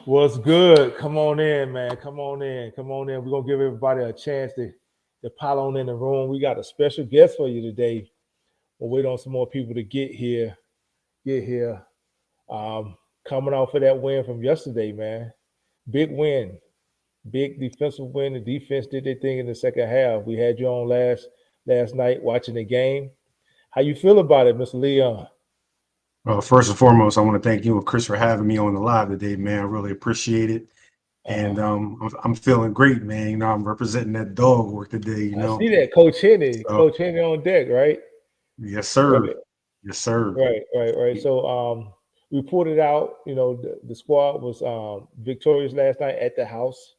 What's good? Come on in, man. Come on in. Come on in. We're gonna give everybody a chance to pile on in the room. We got a special guest for you today. We'll wait on some more people to get here. Get here. Um, Coming off of that win from yesterday, man. Big win. Big defensive win. The defense did their thing in the second half. We had you on last night watching the game. How you feel about it, Mr. Leon? First and foremost, I want to thank you and Chris for having me on the live today, man. I really appreciate it. Uh, And I'm feeling great, man. I'm representing that dog work today, I see that, Coach Henny. So, Coach Henny on deck, right? yes, sir. Right. Yes, sir. Right. So we pulled it out. The squad was victorious last night at the house.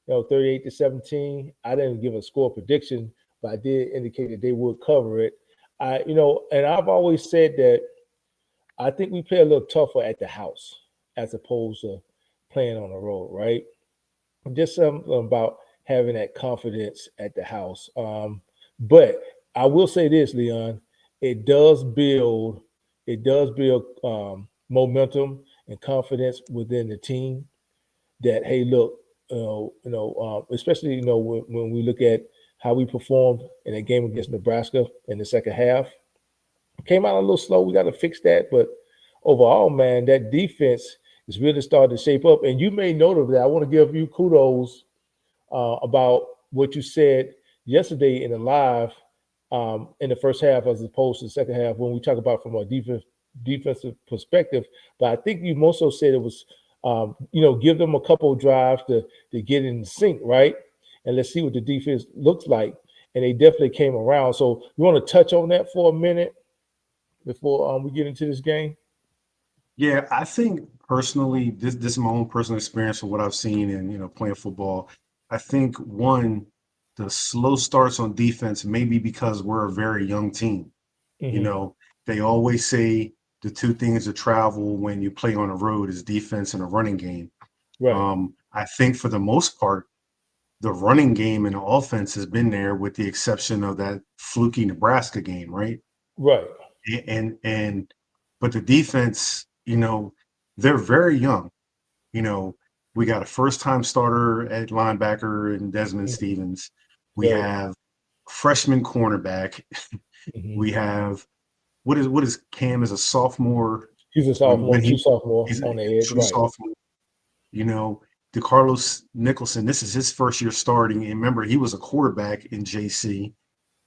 38-17. I didn't give a score prediction, but I did indicate that they would cover it. And I've always said that I think we play a little tougher at the house as opposed to playing on the road, right? Just something about having that confidence at the house. But I will say this, Leon, it does build momentum and confidence within the team. That hey, look, especially when we look at how we performed in a game against Nebraska in the second half, came out a little slow. We got to fix that, but overall, man, that defense is really starting to shape up. And you made note of that. I want to give you kudos about what you said yesterday in the live in the first half as opposed to the second half when we talk about from a defensive perspective. But I think you also said it was, give them a couple of drives to get in sync, right? And let's see what the defense looks like. And they definitely came around. So you want to touch on that for a minute before we get into this game? Yeah, I think personally, this is my own personal experience of what I've seen in, playing football. I think one, the slow starts on defense may be because we're a very young team. You Mm-hmm. know, they always say the two things to travel when you play on the road is defense and a running game. Right, I think for the most part, the running game and the offense has been there with the exception of that fluky Nebraska game, right? right. And but the defense, they're very young. You know, we got a first time starter at linebacker in Desmond Mm-hmm. Stevens. We Right. have freshman cornerback. Mm-hmm. We have what is Cam as a sophomore He's a when sophomore, he true sophomore he's a on the edge, true right? sophomore. You know, DeCarlos Nicholson, this is his first year starting. And remember, he was a quarterback in JC.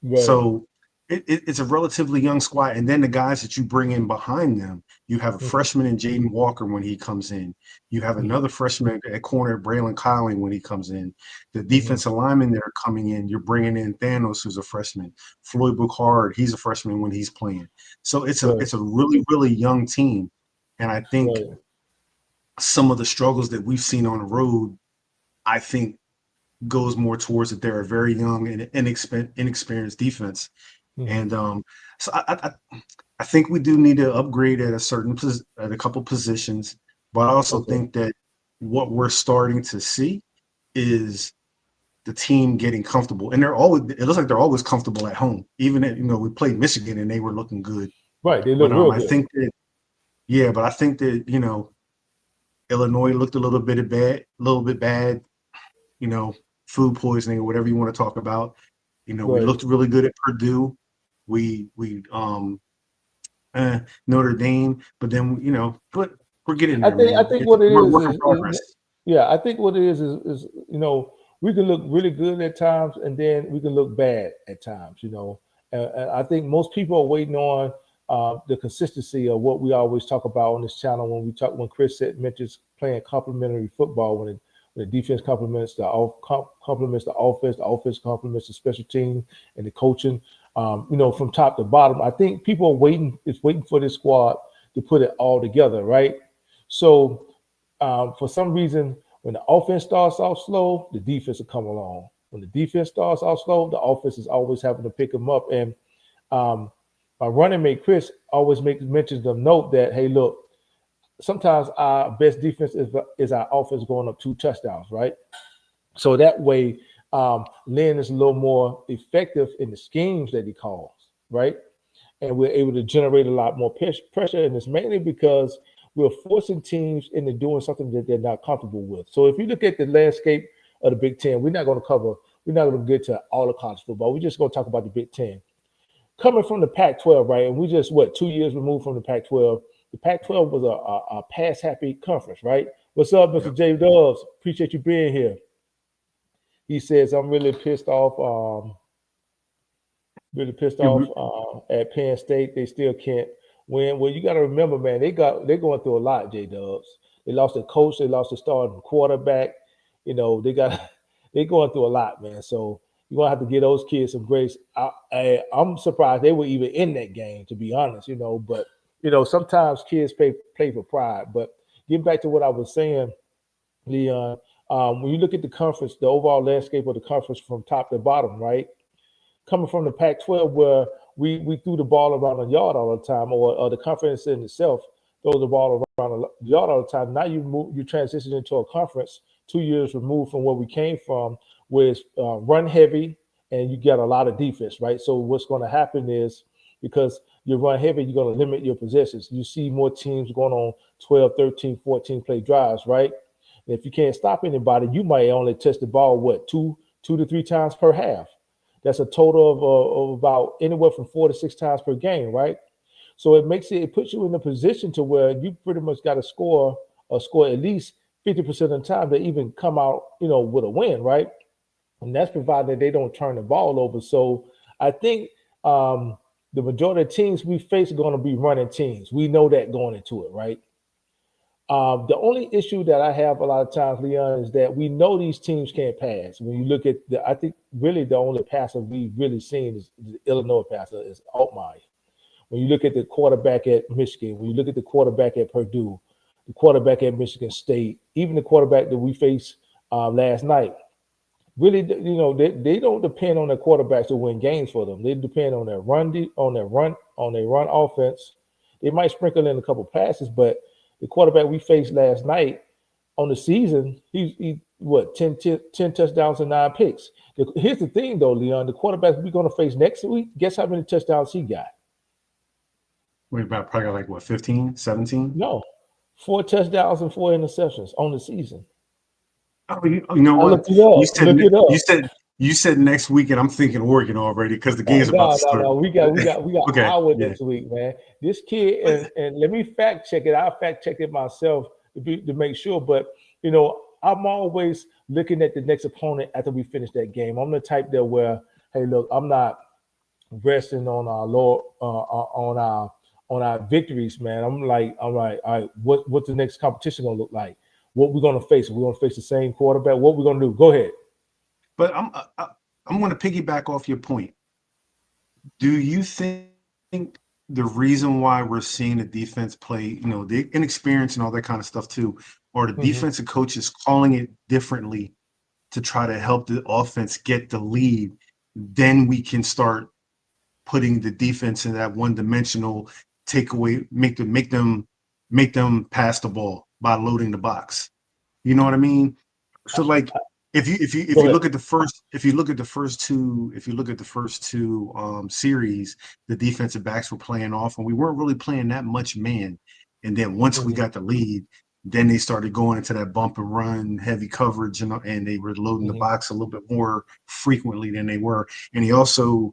Right. So it's a relatively young squad. And then the guys that you bring in behind them, you have a Mm-hmm. freshman in Jaden Walker when he comes in. You have Mm-hmm. another freshman at corner, Braylon Cowling, when he comes in. The Mm-hmm. defensive linemen that are coming in, you're bringing in Thanos, who's a freshman. Floyd Boucard, he's a freshman when he's playing. So it's a Right. it's a really, really young team. And I think Right. some of the struggles that we've seen on the road, I think goes more towards that they're a very young and inexperienced defense. Mm-hmm. And so I think we do need to upgrade at at a couple positions, but I also Okay. think that what we're starting to see is the team getting comfortable, and it looks like they're always comfortable at home. Even at, we played Michigan and they were looking good, Right. They but look real I good. think that yeah, but I think that Illinois looked a little bit bad, you know, food poisoning or whatever you want to talk about. We Right. looked really good at Purdue. We Notre Dame, but then but we're getting I there, think I man. think what it We're a is work in is progress. yeah, I think what it is we can look really good at times and then we can look bad at times. And I think most people are waiting on the consistency of what we always talk about on this channel when Chris mentions playing complementary football when the defense complements the offense complements the special team and the coaching. From top to bottom, I think people are waiting for this squad to put it all together, right? So for some reason, when the offense starts off slow, the defense will come along. When the defense starts off slow, the offense is always having to pick them up. And um, my running mate Chris always makes mentions of note that hey, look, sometimes our best defense is our offense going up 2 touchdowns, right? So that way, Lynn is a little more effective in the schemes that he calls, right? And we're able to generate a lot more pressure. And it's mainly because we're forcing teams into doing something that they're not comfortable with. So if you look at the landscape of the Big Ten, we're not going to get to all of college football. We're just going to talk about the Big Ten. Coming from the Pac-12, right? And we just 2 years removed from the Pac-12. The Pac-12 was a pass-happy conference, right? What's up, Mr. Yep. J. Dubs? Appreciate you being here. He says, I'm really pissed off. At Penn State. They still can't win. Well, you got to remember, man, they're going through a lot, J Dubs. They lost their coach, they lost the starting quarterback. They're going through a lot, man. So you're gonna have to give those kids some grace. I'm surprised they were even in that game, to be honest, but sometimes kids play for pride. But getting back to what I was saying, Leon, when you look at the conference, the overall landscape of the conference from top to bottom, right? Coming from the Pac-12, where we threw the ball around a yard all the time, or the conference in itself throws the ball around a yard all the time. Now you transition into a conference 2 years removed from where we came from, where it's run heavy and you get a lot of defense, right? So what's going to happen is, because you run heavy, you're going to limit your possessions. You see more teams going on 12, 13, 14 play drives, right? And if you can't stop anybody, you might only touch the ball, two to three times per half. That's a total of about anywhere from 4 to 6 times per game, right? So it puts you in a position to where you pretty much got to score at least 50% of the time to even come out, with a win, right? And that's provided that they don't turn the ball over. So I think the majority of teams we face are going to be running teams. We know that going into it, right? The only issue that I have a lot of times, Leon, is that we know these teams can't pass. When you look at I think really the only passer we've really seen is the Illinois passer is Altmaier. When you look at the quarterback at Michigan, when you look at the quarterback at Purdue, the quarterback at Michigan State, even the quarterback that we faced last night, really, they don't depend on their quarterbacks to win games for them. They depend on their run offense. They might sprinkle in a couple passes, but the quarterback we faced last night on the season, he 10 touchdowns and 9 picks. Here's the thing, though, Leon. The quarterback we're going to face next week, guess how many touchdowns he got? We're about probably 15, 17? No, 4 touchdowns and 4 interceptions on the season. Oh, you know what? Look it up. You said next week, and I'm thinking Oregon already because the game's about to start. No. We got Okay, hour next week, man. This kid, and let me fact check it. I'll fact check it myself to make sure. But I'm always looking at the next opponent after we finish that game. I'm the type that where, hey, look, I'm not resting on our Lord on our victories, man. I'm like, all right, what's the next competition gonna look like? What we're gonna face? We're gonna face the same quarterback. What we're gonna do? Go ahead. But I'm going to piggyback off your point. Do you think the reason why we're seeing the defense play, the inexperience and all that kind of stuff too, or the defensive coaches calling it differently to try to help the offense get the lead, then we can start putting the defense in that one-dimensional takeaway, make them pass the ball by loading the box. You know what I mean? So like, if you look at the first two series, the defensive backs were playing off, and we weren't really playing that much man. And then once we got the lead, then they started going into that bump and run, heavy coverage, and they were loading the box a little bit more frequently than they were. And he also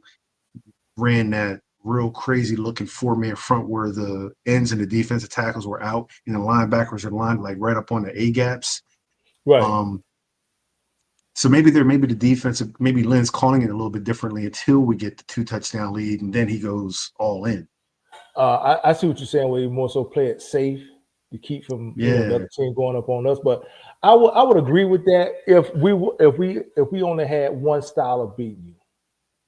ran that real crazy looking 4-man front where the ends and the defensive tackles were out, and the linebackers are lined like right up on the A gaps. Right. So maybe the defensive, maybe Lynn's calling it a little bit differently until we get the 2 touchdown lead, and then he goes all in. I see what you're saying, where you more so play it safe to keep from the other team going up on us. But I would agree with that if we only had one style of beating you.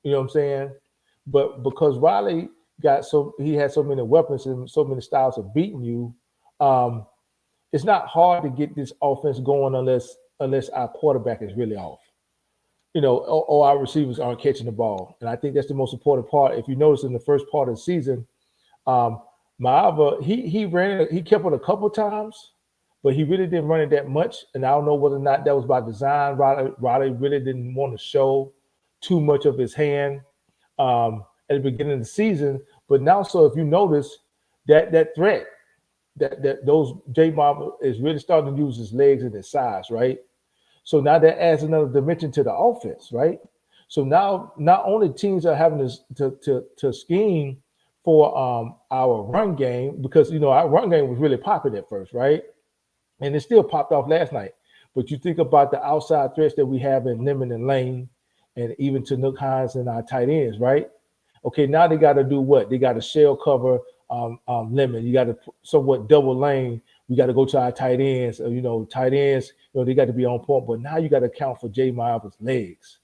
You know what I'm saying? But because Riley he had so many weapons and so many styles of beating you, it's not hard to get this offense going unless our quarterback is really off, or our receivers aren't catching the ball. And I think that's the most important part. If you notice in the first part of the season, Maava, he kept it a couple times, but he really didn't run it that much. And I don't know whether or not that was by design. Riley really didn't want to show too much of his hand at the beginning of the season. But now, so if you notice that threat that those J Mob is really starting to use his legs and his size, right? So now that adds another dimension to the offense, right? So now not only teams are having to scheme for our run game, because our run game was really popping at first, right? And it still popped off last night. But you think about the outside threats that we have in Lemon and Lane, and even to Nook Hines and our tight ends, right? Okay, now they got to do what? They got to shell cover Lemon. You got to somewhat double lane. We got to go to our tight ends. Tight ends, they got to be on point. But now you got to account for J Miles' legs.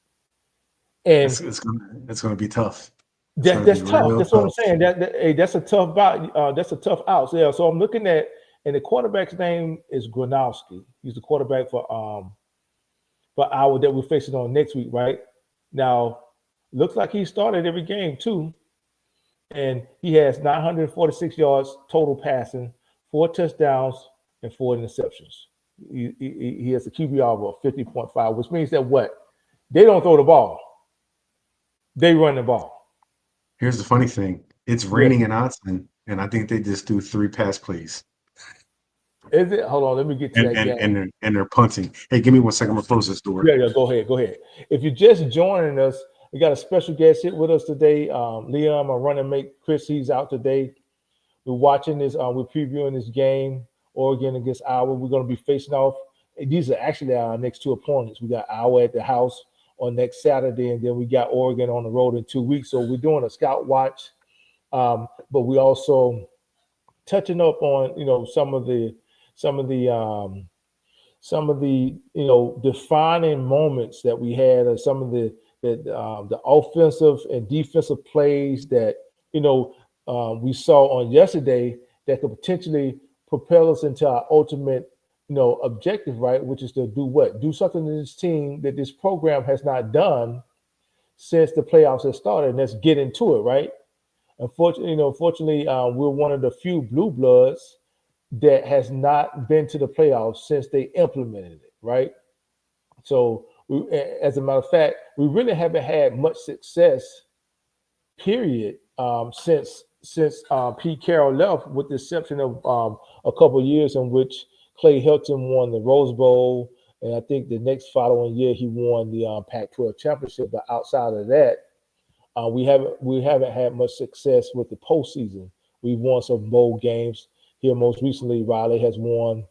And it's gonna be tough. that's tough. That's what I'm saying. That's a tough bout. That's a tough out. So, yeah. So I'm looking at, and the quarterback's name is Gronowski. He's the quarterback for Iowa that we're facing on next week, right? Now, looks like he started every game too, and he has 946 yards total passing, 4 touchdowns, and 4 interceptions. He has a QBR of 50.5, which means that what? They don't throw the ball. They run the ball. Here's the funny thing. It's raining in Austin, and I think they just do 3 pass plays. Is it? Hold on, let me get to that game. And they're punting. Hey, give me 1 second. I'm gonna close this door. Yeah, go ahead. If you're just joining us, we got a special guest here with us today. Leon, my running mate, Chris, he's out today. We're watching this. We're previewing this game, Oregon against Iowa. We're going to be facing off. These are actually our next 2 opponents. We got Iowa at the house on next Saturday, and then we got Oregon on the road in 2 weeks. So we're doing a scout watch, but we also touching up on some of the defining moments that we had, or some of the offensive and defensive plays that we saw on yesterday that could potentially propel us into our ultimate objective, right? Which is to do what? Do something to this team that this program has not done since the playoffs have started, and let's get into it, right? Unfortunately, we're one of the few blue bloods that has not been to the playoffs since they implemented it, right? So, as a matter of fact, we really haven't had much success, period, since Pete Carroll left, with the exception of a couple of years in which Clay Helton won the Rose Bowl, and I think the next following year he won the Pac-12 championship. But outside of that, we haven't had much success with the postseason. We've won some bowl games. Here, most recently, Riley has won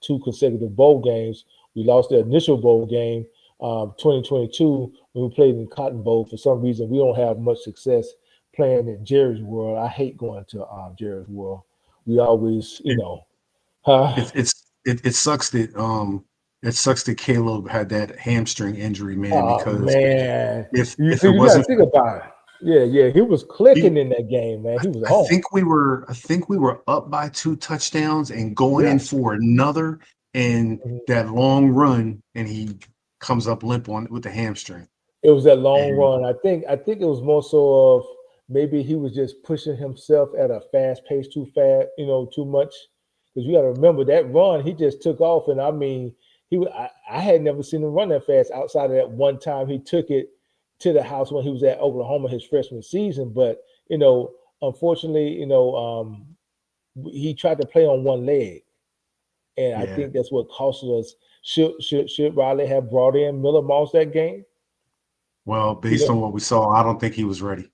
2 consecutive bowl games. We lost the initial bowl game, 2022, when we played in Cotton Bowl. For some reason, we don't have much success playing in Jerry's World. I hate going to Jerry's World. We always, It sucks that Caleb had that hamstring injury, man. Because if you it gotta wasn't, think about it. Yeah, he was clicking in that game, man. He was I think we were up by 2 touchdowns and going in for another, and that long run, and he comes up limp with the hamstring. It was that long run. I think it was more so of maybe he was just pushing himself at a fast pace too fast, too much. Because you got to remember that run, he just took off, and I mean, I had never seen him run that fast outside of that one time he took it to the house when he was at Oklahoma his freshman season. But unfortunately, he tried to play on one leg, and I think that's what cost us. Should Riley have brought in Miller Moss that game? Well, based on what we saw, I don't think he was ready.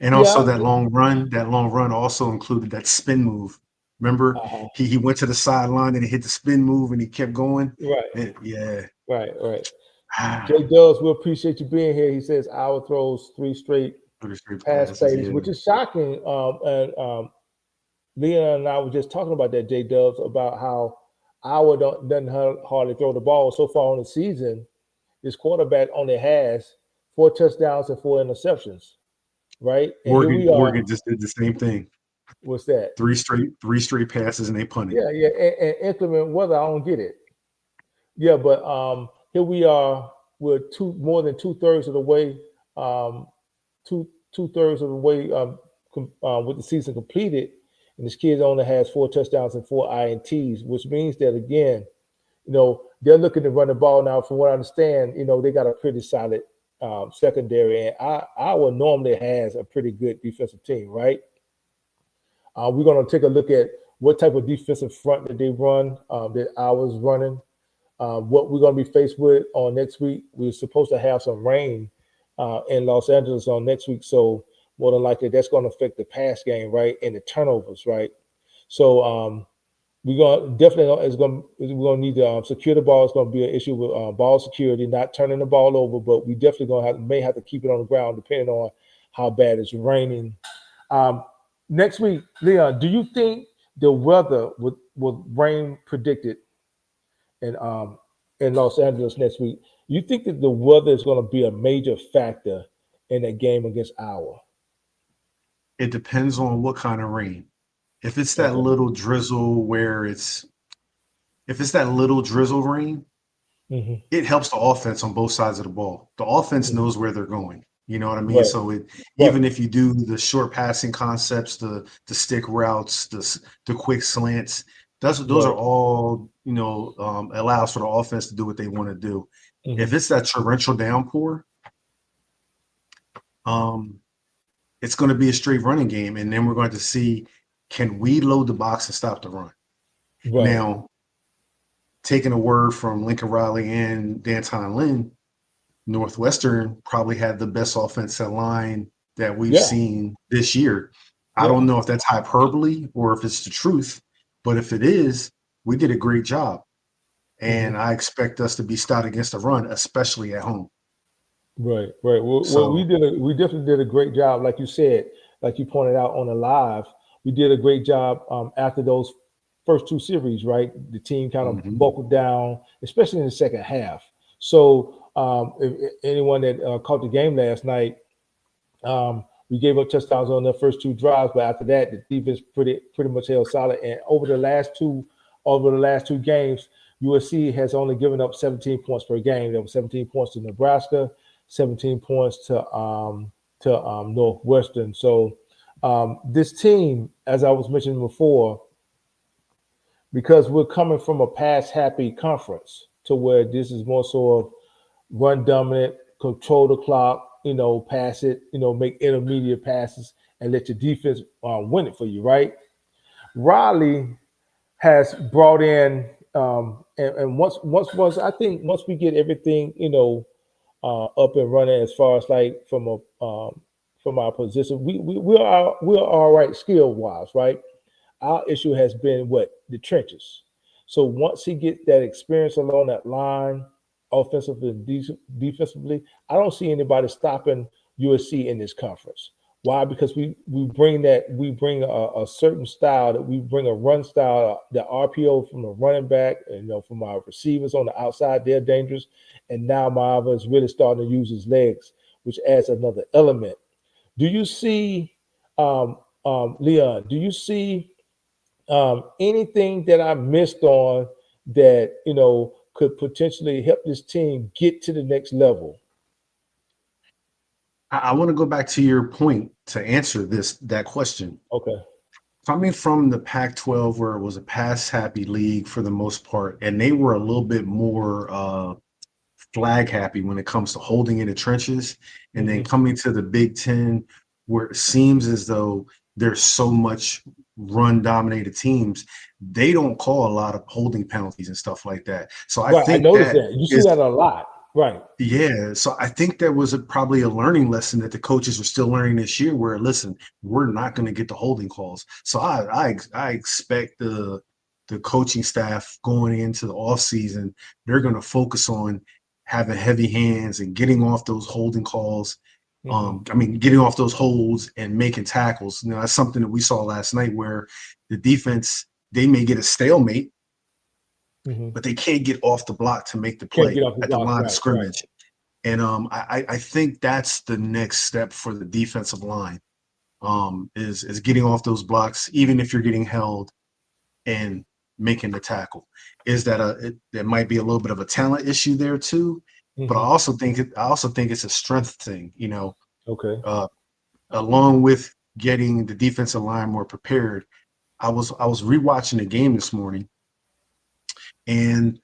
And also that long run also included that spin move. Remember, he went to the sideline and he hit the spin move and he kept going. Right. Right. Ah. Jay Dubs, we appreciate you being here. He says Iowa throws 3 straight pass plays, which is shocking. And Leon and I were just talking about that, Jay Dubs, about how Iowa doesn't hardly throw the ball so far on the season. This quarterback only has 4 touchdowns and 4 interceptions, right? And Oregon just did the same thing. What's that? 3 straight passes and they punted. Yeah. And inclement weather, I don't get it. Yeah, but here we are. We're more than 2/3 of the way. Two-thirds of the way with the season completed, and this kid only has 4 touchdowns and 4 INTs, which means that again, they're looking to run the ball now. From what I understand, they got a pretty solid secondary, and Iowa normally has a pretty good defensive team, right? We're going to take a look at what type of defensive front that they run, that I was running. What we're going to be faced with on next week, we're supposed to have some rain in Los Angeles on next week. So more than likely, that's going to affect the pass game, right, and the turnovers, right. So we're going to definitely we're going to need to secure the ball. It's going to be an issue with ball security, not turning the ball over, but we definitely may have to keep it on the ground depending on how bad it's raining. Um, Next week, Leon, do you think the weather with rain predicted in Los Angeles next week? You think that the weather is going to be a major factor in that game against Iowa? It depends on what kind of rain. If it's that Okay. little drizzle where it's if it's that little drizzle rain, Hmm. it helps the offense on both sides of the ball. The offense Hmm. knows where they're going. You know what I mean? Right. So Right. even if you do the short passing concepts, the stick routes, the quick slants, those are Right. all allows for the offense to do what they want to do. If Hmm. it's that torrential downpour, um, it's going to be a straight running game, and then we're going to see, can we load the box and stop the run? Right. Now, taking a word from Lincoln Riley and Danton Lynn, Northwestern probably had the best offensive line that we've Yeah. seen this year. I Yeah. don't know if that's hyperbole or if it's the truth, but if it is, we did a great job. Hmm. And I expect us to be stout against the run, especially at home. Right, right. Well, So, we definitely did a great job, like you said, like you pointed out on the live. We did a great job after those first two series, right? The team kind of mhm. buckled down, especially in the second half. So, if anyone that caught the game last night, we gave up touchdowns on the first two drives, but after that, the defense pretty much held solid. And over the last two games, USC has only given up 17 points per game. There were 17 points to Nebraska, 17 points to Northwestern. So this team, as I was mentioning before, because we're coming from a pass happy conference to where this is more so of run dominant, control the clock, pass it, make intermediate passes and let your defense win it for you, right? Riley has brought in, and once I think once we get everything, up and running as far as like from our position, we're all right skill wise, right? Our issue has been what the trenches. So once he get that experience along that line, offensively and defensively, I don't see anybody stopping USC in this conference. Why? Because we bring a certain style, that we bring a run style, the RPO from the running back, and from our receivers on the outside, they're dangerous. And now Marva is really starting to use his legs, which adds another element. Do you see, Leon? Do you see anything that I missed on that could potentially help this team get to the next level? I want to go back to your point to answer that question. Okay. Coming from the Pac-12, where it was a pass-happy league for the most part, and they were a little bit more flag happy when it comes to holding in the trenches, and then Hmm. coming to the Big Ten, where it seems as though there's so much run-dominated teams, they don't call a lot of holding penalties and stuff like that. So I Right. I think noticed that that. You see is that a lot. Right. yeah, so I think there was probably a learning lesson that the coaches are still learning this year. Where listen, we're not going to get the holding calls. So I expect the coaching staff going into the off season, they're going to focus on having heavy hands and getting off those holding calls. Hmm. I mean, getting off those holds and making tackles. That's something that we saw last night, where the defense, they may get a stalemate, Hmm. but they can't get off the block to make the Can't get play off the at the block. line of Right. Right. scrimmage. And I think that's the next step for the defensive line, is getting off those blocks, even if you're getting held, and making the tackle. Is that there might be a little bit of a talent issue there too, but Hmm. I also think it's a strength thing. Okay. Uh, Along with getting the defensive line more prepared. I was rewatching the game this morning, and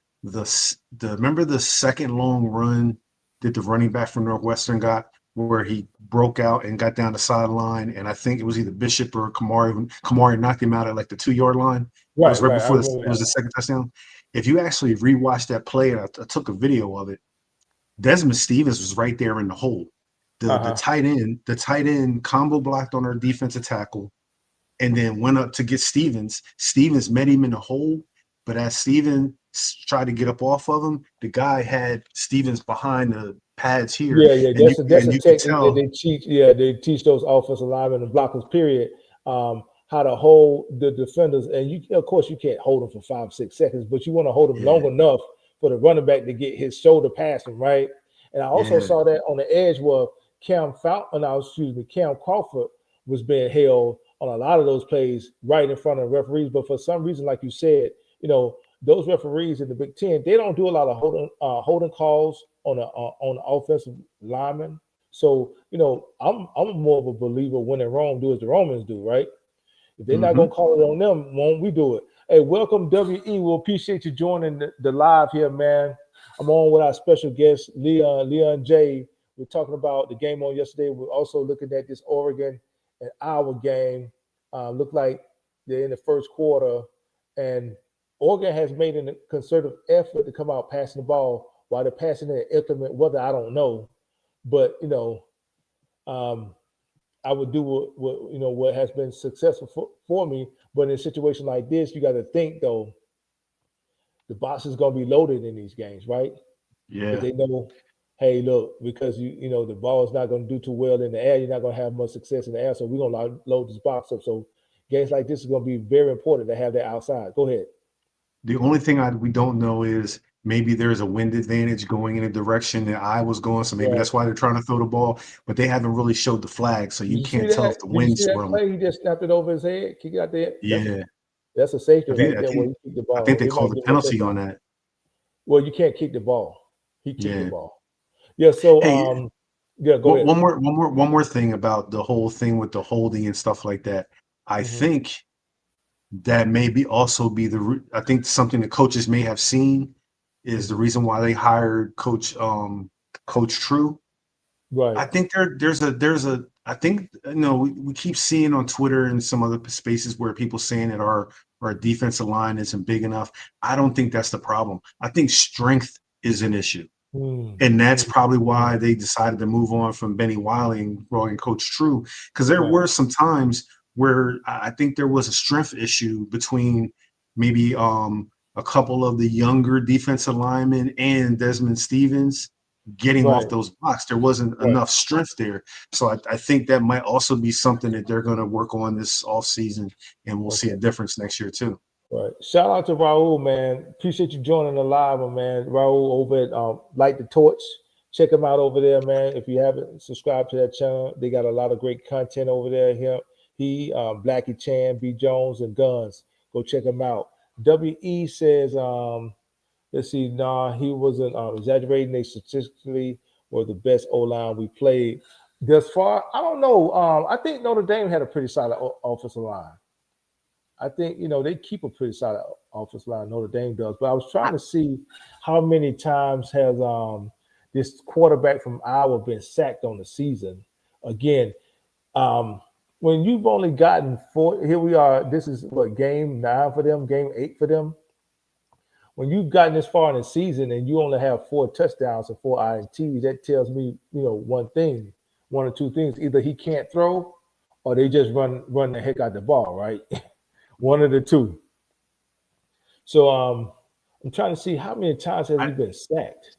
remember the second long run that the running back from Northwestern got, where he broke out and got down the sideline, and I think it was either Bishop or Kamari. Kamari knocked him out at like the 2-yard line. It was Right, right right. I before remember it was the that. second touchdown. If you actually rewatch that play, and I took a video of it, Desmond Stevens was right there in the hole. The Uh-huh. tight end combo blocked on our defensive tackle, and then went up to get Stevens. Stevens met him in the hole, but as Stevens tried to get up off of him, the guy had Stevens behind the pads here, Yeah, yeah, and you that's and a you could technique that tell, they teach. Yeah, they teach those offensive linemen and blockers, period, how to hold the defenders. And you, of course, you can't hold them for 5, 6 seconds, but you want to hold them yeah, long enough for the running back to get his shoulder past him, right? And I also yeah, saw that on the edge where Cam Crawford was being held on a lot of those plays right in front of the referees. But for some reason, like you said, those referees in the Big Ten, they don't do a lot of holding calls on the offensive lineman. So I'm more of a believer when in Rome, do as the Romans do, right? If they're not hmm gonna call it on them, won't we do it? Hey, welcome WE. We'll appreciate you joining the live here, man. I'm on with our special guest, Leon J. We're talking about the game on yesterday. We're also looking at this Oregon and Iowa game. Look like they're in the first quarter, and Oregon has made a concerted effort to come out passing the ball. While they're passing it at inclement weather, I don't know, but um, I would do what has been successful for me. But in a situation like this, you got to think though, the box is going to be loaded in these games, right? Because yeah. they know, hey, look, because the ball is not going to do too well in the air, you're not going to have much success in the air. So we're going to load this box up. So games like this is going to be very important to have that outside. Go ahead. The only thing we don't know is maybe there's a wind advantage going in a direction that I was going, so maybe Right. that's why they're trying to throw the ball, but they haven't really showed the flag, so Did you you see can't tell that? if the Did you wind's see that swirling. play? He just snapped it over his head, kick it out there. Yeah, That's a safety I think right I there where think he kicked the I think ball. they They called might a give him a penalty touchdown. on that. Well, you can't kick the ball. He kicked the Yeah. ball. Yeah. So, Hey, yeah. Go ahead. one more thing about the whole thing with the holding and stuff like that. I Hmm. think that maybe also be I think something the coaches may have seen is the Hmm. reason why they hired Coach True. Right. I think there's a I think we keep seeing on Twitter and some other spaces where people saying that our defensive line isn't big enough. I don't think that's the problem. I think strength is an issue. Mm, And that's mm, probably why mm. they decided to move on from Benny Wiley and brought in Coach True. Because there Right. were some times where I think there was a strength issue between maybe a couple of the younger defensive linemen and Desmond Stevens getting off Right. those blocks. There wasn't Right. enough strength there. So I think that might also be something that they're going to work on this offseason, and we'll see a Okay. difference next year too. Right. Shout out to Raul, man. Appreciate you joining the live, my man. Raul over at Light the Torch. Check him out over there, man. If you haven't subscribed to that channel, they got a lot of great content over there. He, Blackie Chan, B Jones, and Guns. Go check him out. WE says, let's see, nah, he wasn't exaggerating. They statistically were the best O line we played thus far. I don't know. I think Notre Dame had a pretty solid offensive line. I think they keep a pretty solid offensive line. Notre Dame does, but I was trying to see how many times has this quarterback from Iowa been sacked on the season. Again, um, when you've only gotten four, here we are. This is what game 9 for them, game 8 for them. When you've gotten this far in the season and you only have 4 touchdowns and 4 INTs, that tells me one thing, one or two things. Either he can't throw, or they just run the heck out the ball, right? One of the two. So I'm trying to see how many times has he I, been sacked.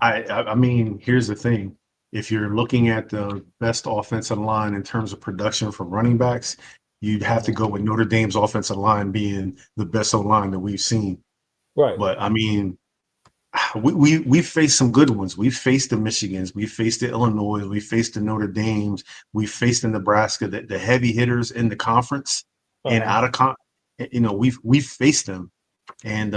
I mean, here's the thing. If you're looking at the best offensive line in terms of production from running backs, you'd have to Uh-huh. go with Notre Dame's offensive line being the best O line that we've seen. Right. But I mean, we've faced some good ones. We've faced the Michigans, we faced the Illinois, we faced the Notre Dames, we faced the Nebraska, the heavy hitters in the conference and Uh-huh. out of we've faced them. And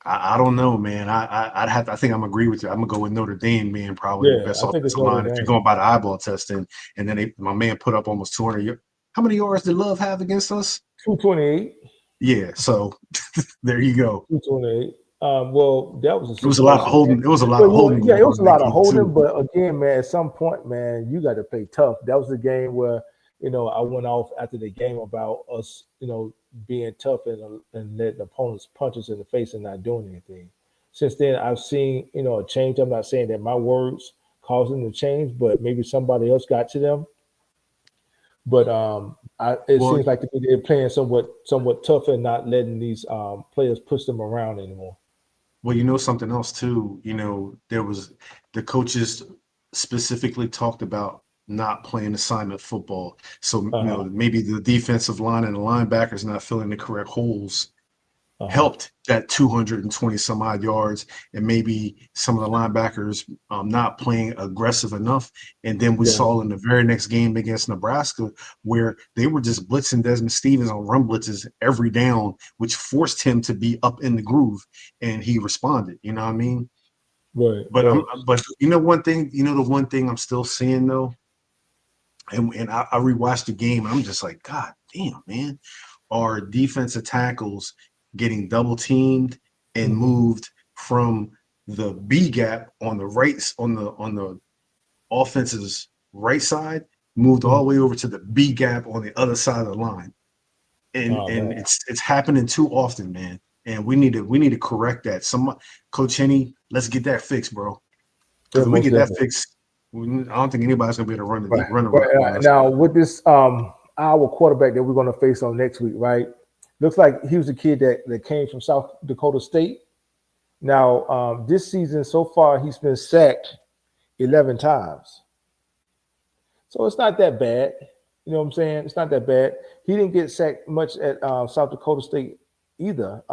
I don't know, man. I think I'm agree with you. I'm gonna go with Notre Dame being probably the Yeah, best I think it's offensive Notre line if you're Dame. going by the eyeball testing. And then my man put up almost 200. How many yards did Love have against us? 228. Yeah, so there you go. 228. Well, that was a It was a lot of situation, man. holding. It was a lot But of holding yeah, going it on was a in that lot of game holding. too. But again, man, at some point, man, you got to play tough. That was the game where I went off after the game about us, being tough and letting opponents punch us in the face and not doing anything. Since then, I've seen a change. I'm not saying that my words caused them to change, but maybe somebody else got to them. But it Well, seems like they're playing somewhat tougher and not letting these players push them around anymore. Well, something else too. There was the coaches specifically talked about not playing assignment football. So, Uh-huh. maybe the defensive line and the linebackers not filling the correct holes Uh-huh. helped that 220 some odd yards, and maybe some of the linebackers not playing aggressive enough. And then we Yeah. saw in the very next game against Nebraska where they were just blitzing Desmond Stevens on run blitzes every down, which forced him to be up in the groove, and he responded. You know what I mean? Right. But Right. one thing, the one thing I'm still seeing though, and I rewatched the game, and I'm just like, God damn, man, are defensive tackles getting double teamed and Hmm. moved from the B gap on the right on the offense's right side, moved all the Hmm. way over to the B gap on the other side of the line, and Oh man. it's happening too often, man. And we need to correct that. Coach Henny, let's get that fixed, bro. Yeah, Because if we most get that definitely. fixed, I don't think anybody's gonna be able to Right. run the Right. rock on us. Now with this our quarterback that we're going to face on next week, right? Looks like he was a kid that came from South Dakota State. Now this season so far he's been sacked 11 times. So it's not that bad. You know what I'm saying? It's not that bad. He didn't get sacked much at South Dakota State either.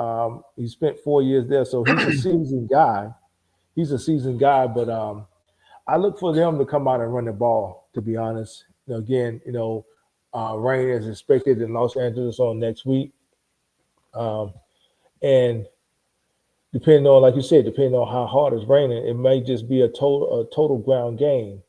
He spent 4 years there, so he's a seasoned guy. He's a seasoned guy, but I look for them to come out and run the ball. To be honest, again, rain is expected in Los Angeles on next week, um, and depending on, like you said, depending on how hard it's raining, it may just be a total ground game.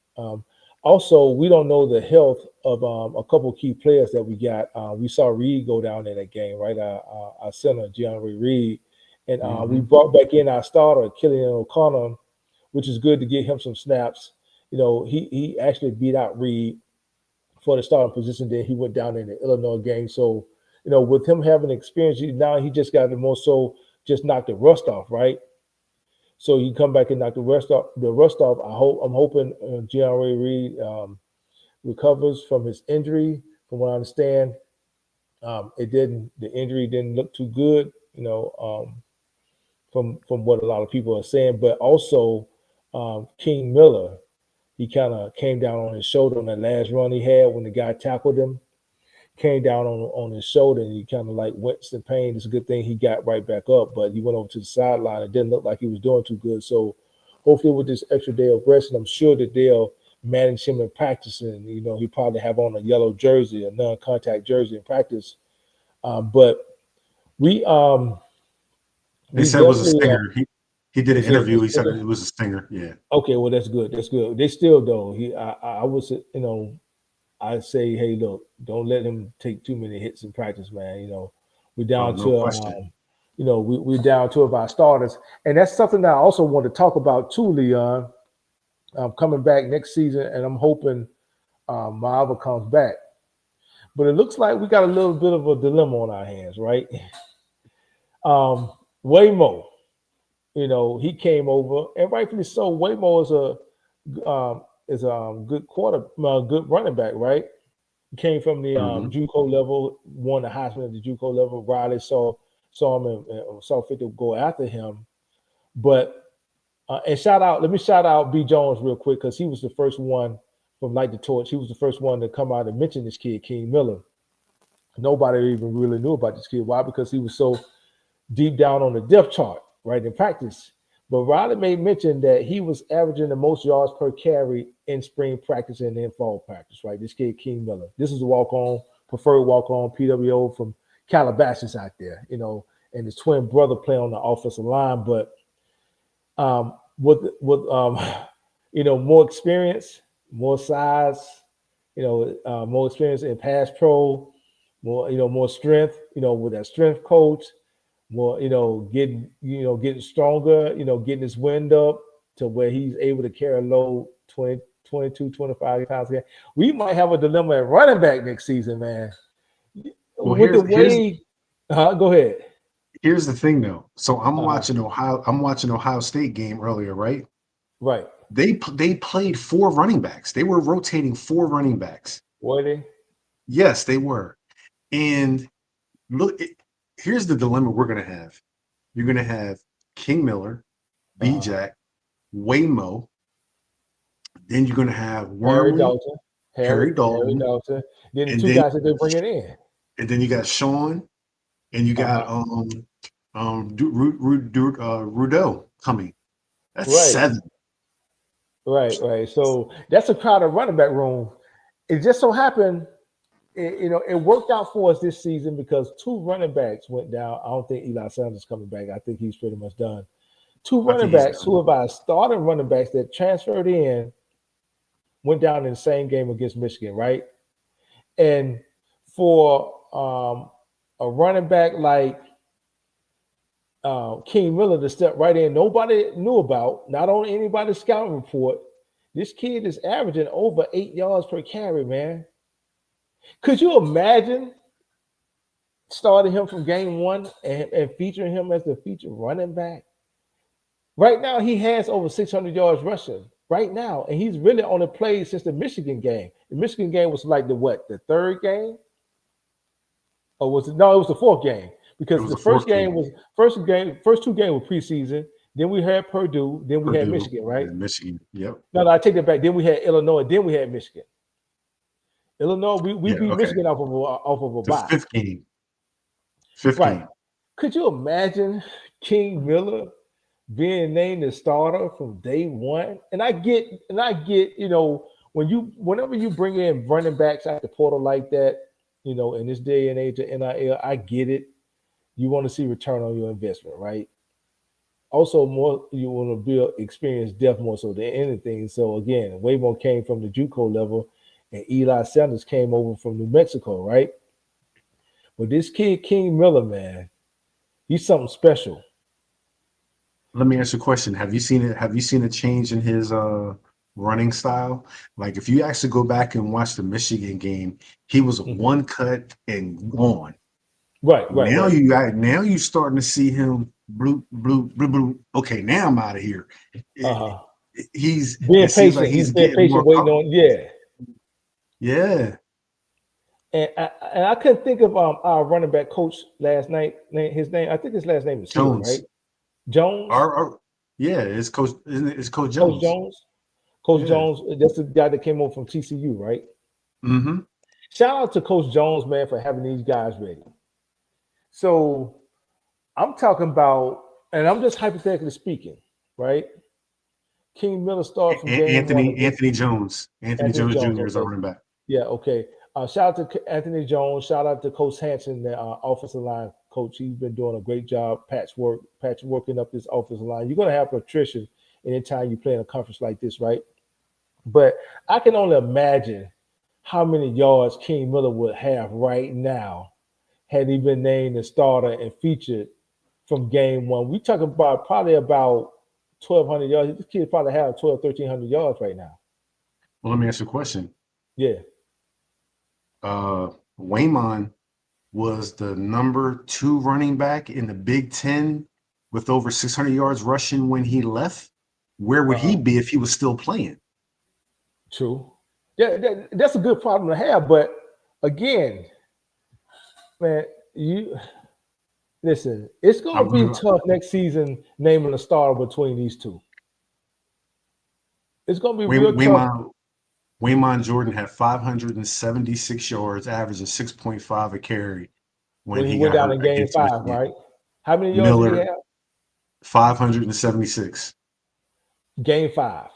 Also, we don't know the health of a couple of key players that we got. We saw Reed go down in that game, right? Our center, Gianni Reed, and we Hmm. brought back in our starter, Killian O'Connor, which is good to get him some snaps. He actually beat out Reed for the starting position. Then he went down in the Illinois game. So, with him having experience, now he just got to more so just knock the rust off, right? So he come back and knock the rust off. The rust off. I'm hoping J.R.A. Reed recovers from his injury. From what I understand, it didn't. The injury didn't look too good. From what a lot of people are saying, but also King Miller, he kind of came down on his shoulder on that last run he had when the guy tackled him. Came down on his shoulder and he kind of like winced in pain. It's a good thing he got right back up, but he went over to the sideline. It didn't look like he was doing too good. So hopefully with this extra day of rest, and I'm sure that they'll manage him in practice. And he probably have on a yellow jersey, a non-contact jersey in practice. But we They we said it was a definitely stinger. He did they an said interview. He said it was a stinger. Yeah. okay. Well, that's good. That's good. They still though. I was I say, hey, look, don't let him take too many hits in practice, man. We're Oh, down no to, question. we're down two of our starters, and that's something that I also want to talk about too, Leon. Coming back next season, and I'm hoping Maava comes back. But it looks like we got a little bit of a dilemma on our hands, right? Waymo, he came over, and rightfully so. Waymo is a good running back, right? Came from the Hmm. JUCO level, won the Heisman at the JUCO level. Riley saw him and saw fit to go after him. But and let me shout out B Jones real quick because he was the first one from Light the Torch. He was the first one to come out and mention this kid, King Miller. Nobody even really knew about this kid. Why? Because he was so deep down on the depth chart, right, in practice. But Riley made mention that he was averaging the most yards per carry in spring practice and in fall practice, right? This kid, King Miller. This is a preferred walk on PWO from Calabasas out there, and his twin brother play on the offensive line. But with more experience, more size, more experience in pass pro, more strength, with that strength coach, more, getting stronger, getting his wind up to where he's able to carry a load 20, 22, 25 pounds again. We might have a dilemma at running back next season, man. Well, With the way, go ahead. here's the thing though. So Uh-huh. I'm watching Ohio State game earlier, right? Right. They played four running backs. They were rotating four running backs. Were they? Yes, they were. And look, here's the dilemma we're gonna have. You're gonna have King Miller, B Uh-huh. Jack, Waymo. Then you're gonna have Harry Wormley, Dalton. Harry Harry Dalton, Dalton. Then the and two then guys that they're bringing in. you got Sean, and you got Uh-huh. Rudeau coming. That's Right. seven. Right. So that's a crowded running back room. It just so happened, it worked out for us this season because two running backs went down. I don't think Eli Sanders coming back. I think he's pretty much done. Two I think running he's backs done. who are our starting running backs that transferred in went down in the same game against Michigan, right? And for a running back like King Miller to step right in, nobody knew about, not on anybody's scouting report. This kid is averaging over 8 yards per carry, man. Could you imagine starting him from game one and featuring him as the featured running back? Right now, he has over 600 yards rushing right now, and he's really only played since the Michigan game. The Michigan game was like the third game, or was it? No, it was the fourth game It because was the the fourth game. first two games were preseason. Then we had Purdue. Then we had Purdue Michigan, right? and Michigan. Yep. No, I take that back. Then we had Illinois. Then we had Michigan. Illinois, we Yeah. beat Okay. Michigan off of a The bye. fifth game. Fifth Right. game. Could you imagine King Miller being named the starter from day one? And I get, whenever you bring in running backs out the portal like that, in this day and age of NIL, I get it. You want to see return on your investment, right? Also, more you want to build experience depth more so than anything. So again, Waymo came from the JUCO level, and Eli Sanders came over from New Mexico, right? But this kid, King Miller, man, he's something special. Let me ask you a question. Have you seen it? Have you seen a change in his running style? Like if you actually go back and watch the Michigan game, he was Mhm. one cut and gone. Right. Now you starting to see him blue, blue, blue, blue. Okay, now I'm out of here. Uh-huh. It Being seems like patient. He's he's being getting patient, more waiting on, yeah. yeah. And I couldn't think of our running back coach last night. His name, I think his last name is Hill, right? Jones. Jones, Our yeah, it's coach, isn't it? It's Coach Coach Jones. Jones, Coach Yeah. Jones. That's the guy that came over from TCU, right? Mm-hmm. Shout out to Coach Jones, man, for having these guys ready. So I'm talking about, and I'm just hypothetically speaking, right? King Miller started from game one against Anthony Jones. Anthony Anthony Jones Jones. Jr. is our Okay. running back. Yeah, okay. Shout out to Anthony Jones. Shout out to Coach Hanson, the offensive line coach. He's been doing a great job patchworking up this offensive line. You're going to have attrition anytime you play in a conference like this, right? But I can only imagine how many yards King Miller would have right now had he been named the starter and featured from game one. We talking about probably about 1,200 yards. This kid probably have 1,300 yards right now. Well, let me ask you a question. Yeah. Waymon was the number 2 running back in the Big Ten with over 600 yards rushing when he left. Where would he Uh-huh. be if he was still playing? True. Yeah, that's a good problem to have. But again, man, you listen, it's gonna be tough next season naming a starter between these two. It's gonna be real tough Waymon Jordan had 576 yards, averaging 6.5 a carry when when he he went got down hurt in game against five, Michigan. right? How many yards did he Miller, have? 576 Game five,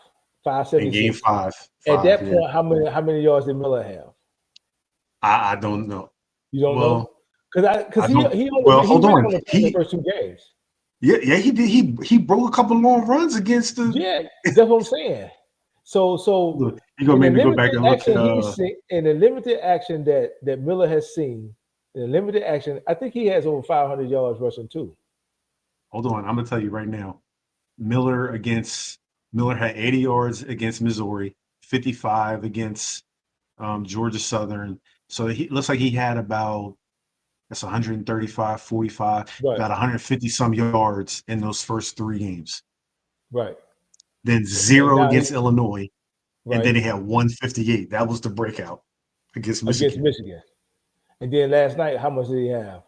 in game 576. five. At Five, that yeah. point, how many yards did Miller have? I don't know. You don't know? Well, Because I he don't. he Well, only he hold really on. only played the first two games. Yeah, he did. He broke a couple long runs against the. Yeah, that's what I'm saying. So Look, you're gonna in the make me go back limited and look at action he's seen, in the limited action that Miller has seen, in the limited action, I think he has over 500 yards rushing too. Hold on, I'm gonna tell you right now. Miller had 80 yards against Missouri, 55 against Georgia Southern. So he looks like he had about that's 135, 45, Right, about 150 some yards in those first 3 games. right. Then And 0 now he against Illinois, and then right he had 158. That was the breakout against against Michigan. Michigan. And then last night, how much did he have?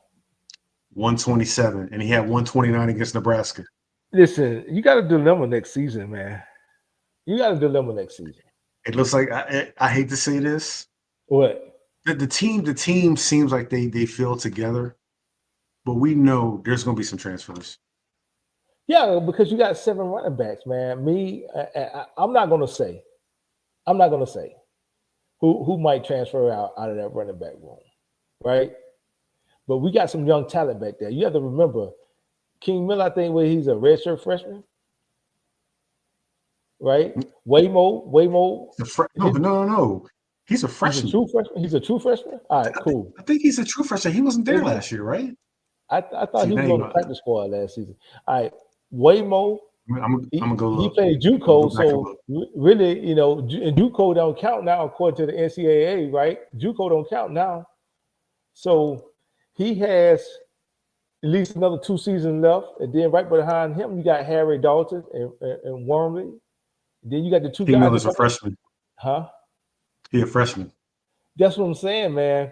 127, and he had 129 against Nebraska. Listen, you got a dilemma next season, man. You got a dilemma next season. It looks like I hate to say this. What? The team seems like they feel together, but we know there's going to be some transfers. Yeah, because you got 7 running backs, man. I'm not gonna say. I'm not gonna say who might transfer out of that running back room, right? But we got some young talent back there. You have to remember, King Miller, I think, he's a redshirt freshman, right? Waymo, No. He's a he's a freshman. true freshman. He's a true freshman. All right, cool. I think he's a true freshman. He wasn't there last year, right? I thought See, he now was you on the know, practice squad last season. All right, Waymo. I'm gonna go He look. played I'm gonna go JUCO, back and so look. really, and JUCO don't count now according to the NCAA, right? JUCO don't count now, so he has at least another 2 seasons left, and then right behind him you got Harry Dalton and Wormley. Then you got the 2 King guys that Miller's a come up, freshman. huh? He a freshman. That's what I'm saying, man.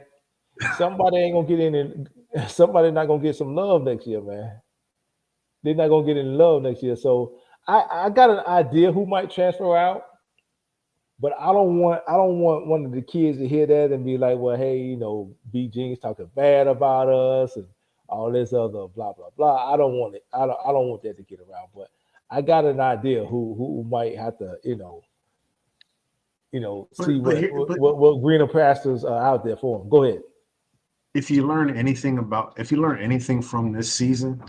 Somebody ain't gonna get in, and somebody not gonna get some love next year, man. They're not gonna get any love next year. So I got an idea who might transfer out, but I don't want one of the kids to hear that and be like, well, hey, B Jean's talking bad about us and all this other blah blah blah. I don't want it. I don't want that to get around. But I got an idea who might have to, see what greener pastures are out there for them. Go ahead. If you learn anything from this season,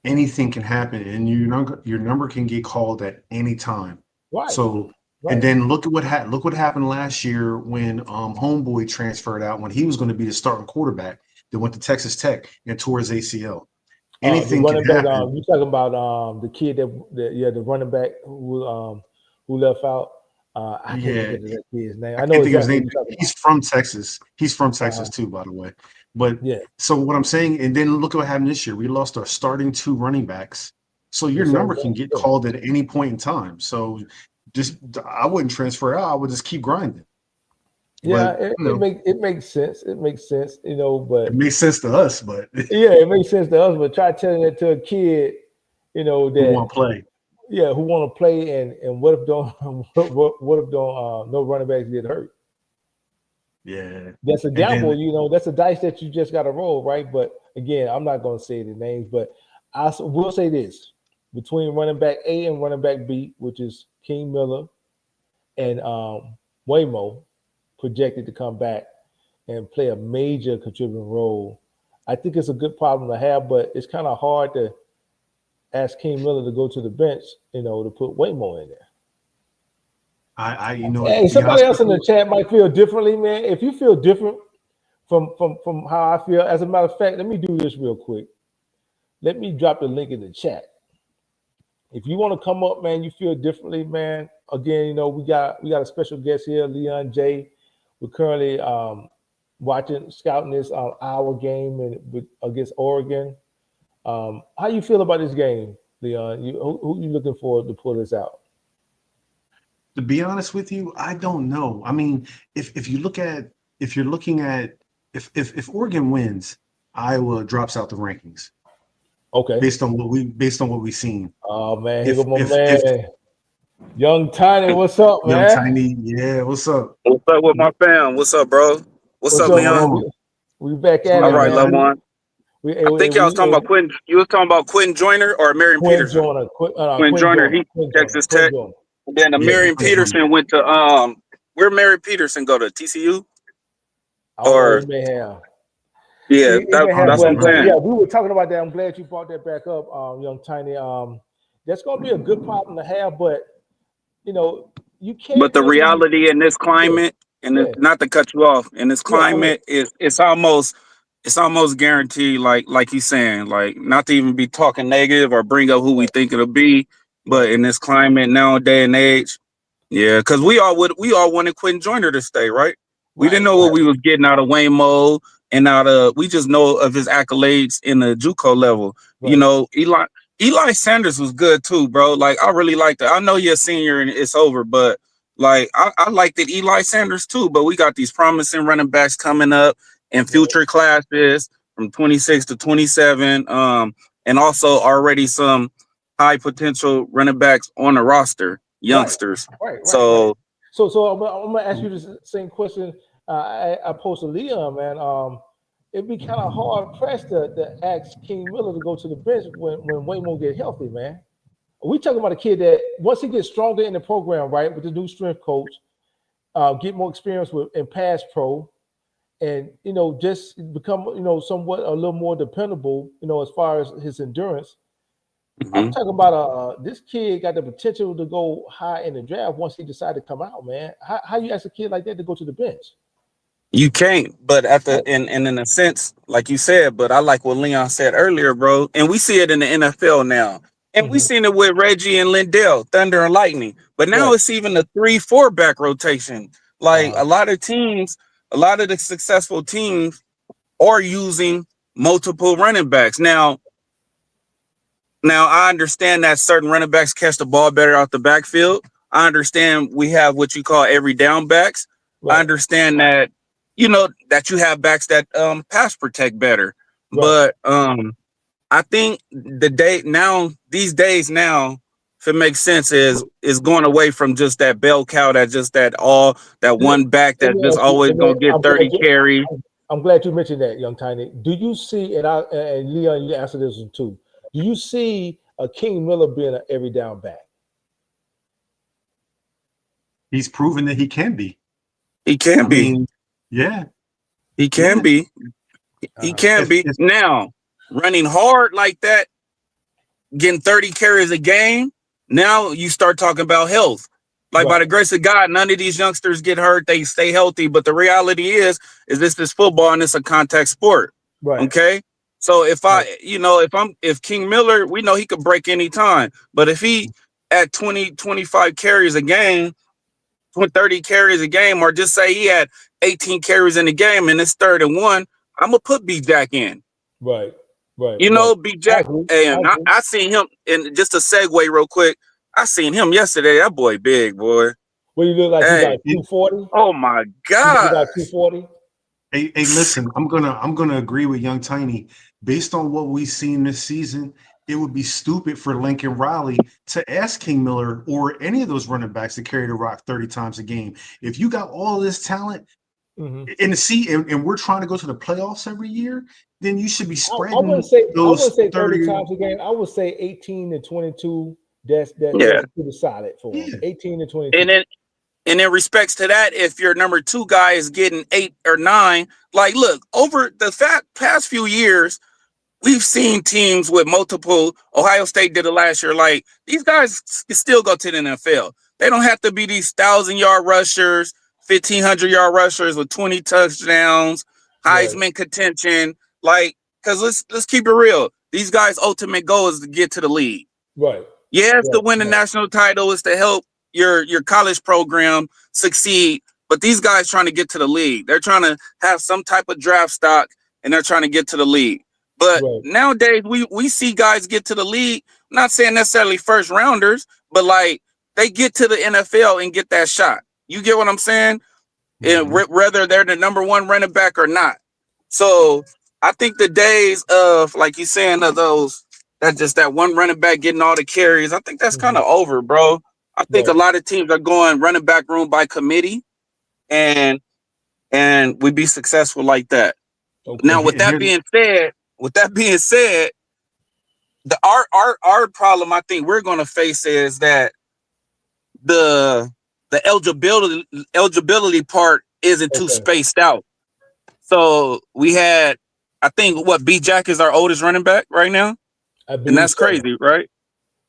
anything can happen, and your number can get called at any time. Right. So, right. And then look what happened last year when Homeboy transferred out when he was going to be the starting quarterback that went to Texas Tech and tore his ACL. Anything can happen. You talking about the kid the running back who left out. I can't think of that kid's name. I know think exactly his name. He's from Texas. He's from Texas too, by the way. But yeah. So what I'm saying, and then look what happened this year. We lost our starting 2 running backs. So your number can get called at any point in time. So I wouldn't transfer out. I would just keep grinding. Yeah, but, it makes sense. It makes sense, but it makes sense to us. But yeah, it makes sense to us. But try telling that to a kid, that who want to play. Yeah, who want to play, and what if no running backs get hurt? Yeah, that's a gamble. That's a dice that you just got to roll, right? But again, I'm not going to say the names, but I will say this: between running back A and running back B, which is King Miller and Waymo, projected to come back and play a major contributing role. I think it's a good problem to have, but it's kind of hard to ask King Miller to go to the bench, to put Waymo in there. Hey, somebody else in the chat might feel differently, man. If you feel different from how I feel, as a matter of fact, let me do this real quick. Let me drop the link in the chat. If you want to come up, man, you feel differently, man. Again, we got a special guest here, Leon J. We're currently scouting this our game against Oregon. How you feel about this game, Leon? Who you looking for to pull this out? To be honest with you, I don't know. I mean, if Oregon wins, Iowa drops out the rankings. Okay. Based on what we've seen. Oh man, here go my man. Young Tiny, what's up, man? Young Tiny, yeah, what's up? What's up with my fam? What's up, bro? What's up, Leon? We back at it. All right, loved one. I think y'all was talking about Quinn. You was talking about Quinn Joyner or Marion Peterson? Quinn Joyner, he Texas Tech. And then Marion Peterson went to where Marion Peterson go to TCU? Or he may have. Yeah, that's what I'm saying. Yeah, we were talking about that. I'm glad you brought that back up, Young Tiny. That's going to be a good problem to have, but you can't. But the reality in this climate, and not to cut you off, in this climate, it's almost it's almost guaranteed, like you saying, like not to even be talking negative or bring up who we think it'll be, but in this climate nowadays and age, yeah, because we all wanted Quentin Joyner to stay, right? We didn't know what we was getting out of Wayne Moe and we just know of his accolades in the JUCO level. Right. You know, Eli Sanders was good too, bro. Like I really liked it. I know you're a senior and it's over, but like I liked it, Eli Sanders too. But we got these promising running backs coming up in future classes from 26 to 27. And also already some high potential running backs on the roster, youngsters. Right. So I'm gonna ask you the same question I posed to Leon, man. It'd be kind of hard pressed to ask King Miller to go to the bench when Wayne won't get healthy, man. We talking about a kid that once he gets stronger in the program, right, with the new strength coach, get more experience in pass pro, and just become somewhat a little more dependable, as far as his endurance. I'm talking about this kid got the potential to go high in the draft once he decided to come out, man. How you ask a kid like that to go to the bench? You can't, but in a sense, like you said, but I like what Leon said earlier, bro. And we see it in the NFL now. And we seen it with Reggie and Lindell, Thunder and Lightning. But now it's even a 3-4 back rotation. Like a lot of the successful teams are using multiple running backs. Now I understand that certain running backs catch the ball better out the backfield. I understand we have what you call every down backs. I understand that that you have backs that pass protect better. But I think these days, if it makes sense, is going away from just that bell cow, that one back that just always gonna get 30 carries. I'm glad you mentioned that, Young Tiny. Do you see, and Leon, you answer this one too, do you see a King Miller being an every down back? He's proven that he can be. He can be. Yeah. He can be. He can be. Now, running hard like that, getting 30 carries a game, now you start talking about health. Like by the grace of God, none of these youngsters get hurt. They stay healthy. But the reality is this is football and it's a contact sport. Right. Okay. So if King Miller, we know he could break any time. But if he at 20, 25 carries a game, 30 carries a game, or just say he had 18 carries in the game and it's 3rd and 1, I'm gonna put B Jack in. Right. B Jack, and I seen him, and just a segue real quick. I seen him yesterday. That boy big, boy. What do you look like? He got 240. Oh my God. He got 240. Hey, listen, I'm gonna agree with Young Tiny. Based on what we've seen this season, it would be stupid for Lincoln Riley to ask King Miller or any of those running backs to carry the rock 30 times a game. If you got all this talent and we're trying to go to the playoffs every year, then you should be spreading. I wouldn't say 30 times a game. I would say 18 to 22. That's pretty solid for him. 18 to 22. And in respects to that, if your number 2 guy is getting 8 or 9, like look, over the past few years, we've seen teams with multiple. Ohio State did it last year. Like these guys can still go to the NFL. They don't have to be these 1,000-yard rushers, 1,500-yard rushers with 20 touchdowns, Heisman contention. Like, because let's keep it real. These guys' ultimate goal is to get to the league. Right. Yeah, it's to win the national title. It's to help your college program succeed. But these guys trying to get to the league. They're trying to have some type of draft stock, and they're trying to get to the league. But nowadays, we see guys get to the league, I'm not saying necessarily first rounders, but like they get to the NFL and get that shot. You get what I'm saying? And whether they're the number 1 running back or not. So I think the days of, like you saying, of those, that one running back getting all the carries, I think that's kind of over, bro. I think a lot of teams are going running back room by committee, and we be successful like that. Okay. Now, with that being said, our problem I think we're going to face is that the eligibility part isn't too spaced out. So we had, I think, B Jack is our oldest running back right now, and that's crazy, right?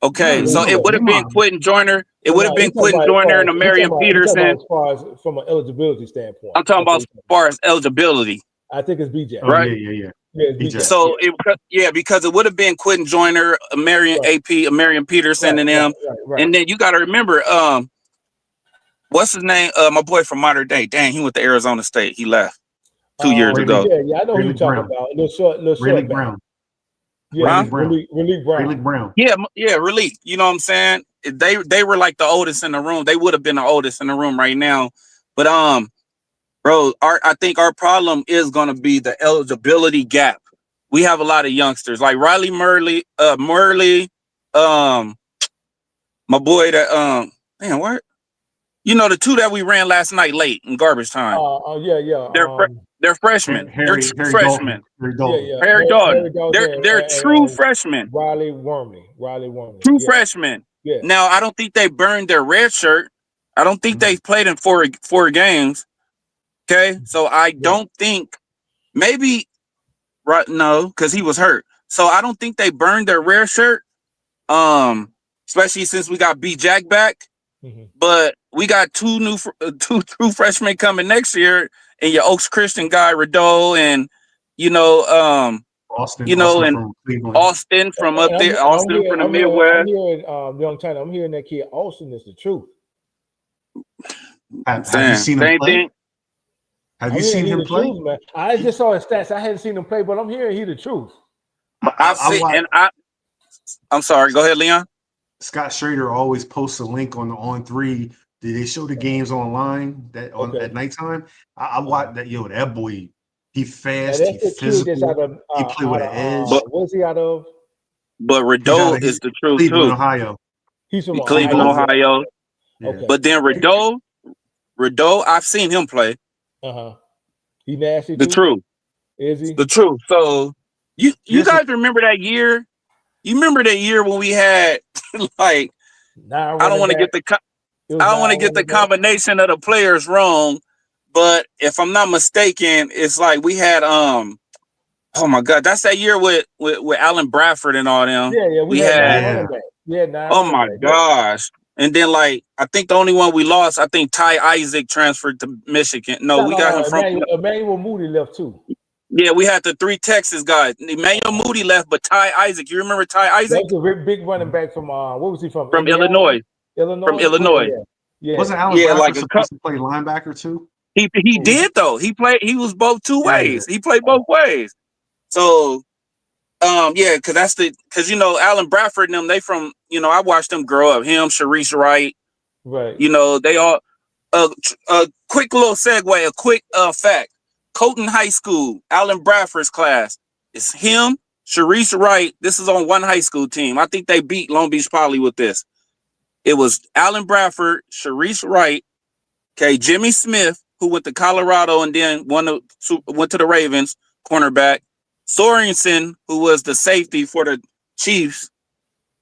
Okay, so it would have been Quentin Joyner. It would have been Quentin Joyner and Marion Peterson. As far as from an eligibility standpoint, I'm talking about as far as eligibility. I think it's BJ. Oh, right? Yeah, it's BJ. So because it would have been Quentin Joyner, Marion AP, Marion Peterson, and them. Right. And then you got to remember, what's his name? My boy from Modern Day. Dang, he went to Arizona State. He left 2 years ago. Yeah, I know who you're talking about. Little short back. Brown. Yeah, Relief Brown. Yeah, Relief. You know what I'm saying? They were like the oldest in the room. They would have been the oldest in the room right now. But bro, I think our problem is gonna be the eligibility gap. We have a lot of youngsters like Riley Murley, my boy that man, what? You know the two that we ran last night late in garbage time. Yeah. They're freshmen. Harry freshmen. Dalton. Harry Dalton. They're true freshmen. Riley Wormley. True freshmen. Yeah. Now I don't think they burned their red shirt. I don't think they played in four games. Okay, so I don't think maybe because he was hurt. So I don't think they burned their red shirt. Especially since we got B Jack back. Mm-hmm. But we got two true freshmen coming next year, and your Oaks Christian guy Rideau, and Austin, and from Cleveland. Austin from up there, Austin from the Midwest. I'm hearing Young China. I'm hearing that kid Austin is the truth. Have you seen him play? Have you seen him play? Truth, man. I just saw his stats. I hadn't seen him play, but I'm hearing he's the truth. I'm sorry. Go ahead, Leon. Scott Schrader always posts a link on the On3. Did they show the games online at nighttime? I watched that. That boy, he fast, he physical. He play with an edge. Where's he out of? But Rideau is the truth Cleveland, too. Ohio. He's from Cleveland, Ohio. Okay. But then Rideau, I've seen him play. He nasty. The truth. Is he? The truth. So you guys remember that year? You remember that year when we had like I don't want to get the combination of the players wrong, but if I'm not mistaken, it's like we had oh my god, that's that year with Alan Bradford and all them. Yeah, we had oh my gosh. And then I think the only one we lost, I think Ty Isaac transferred to Michigan. No, we got him from Emmanuel Moody left too. Yeah, we had the 3 Texas guys. Emmanuel Moody left, but Ty Isaac. You remember Ty Isaac? That was a big running back from what was he from? From Illinois. From Illinois. Yeah. Wasn't Alan Bradford supposed to play linebacker too? He did though. He was both two ways. He played both ways. So because Alan Bradford and them, they from I watched them grow up. Him, Sharice Wright. Right. They all a quick little segue, a quick fact. Colton High School, Alan Bradford's class. It's him, Sharice Wright. This is on one high school team. I think they beat Long Beach Poly with this. It was Alan Bradford, Sharice Wright, Jimmy Smith, who went to Colorado and then went to the Ravens, cornerback. Sorensen, who was the safety for the Chiefs.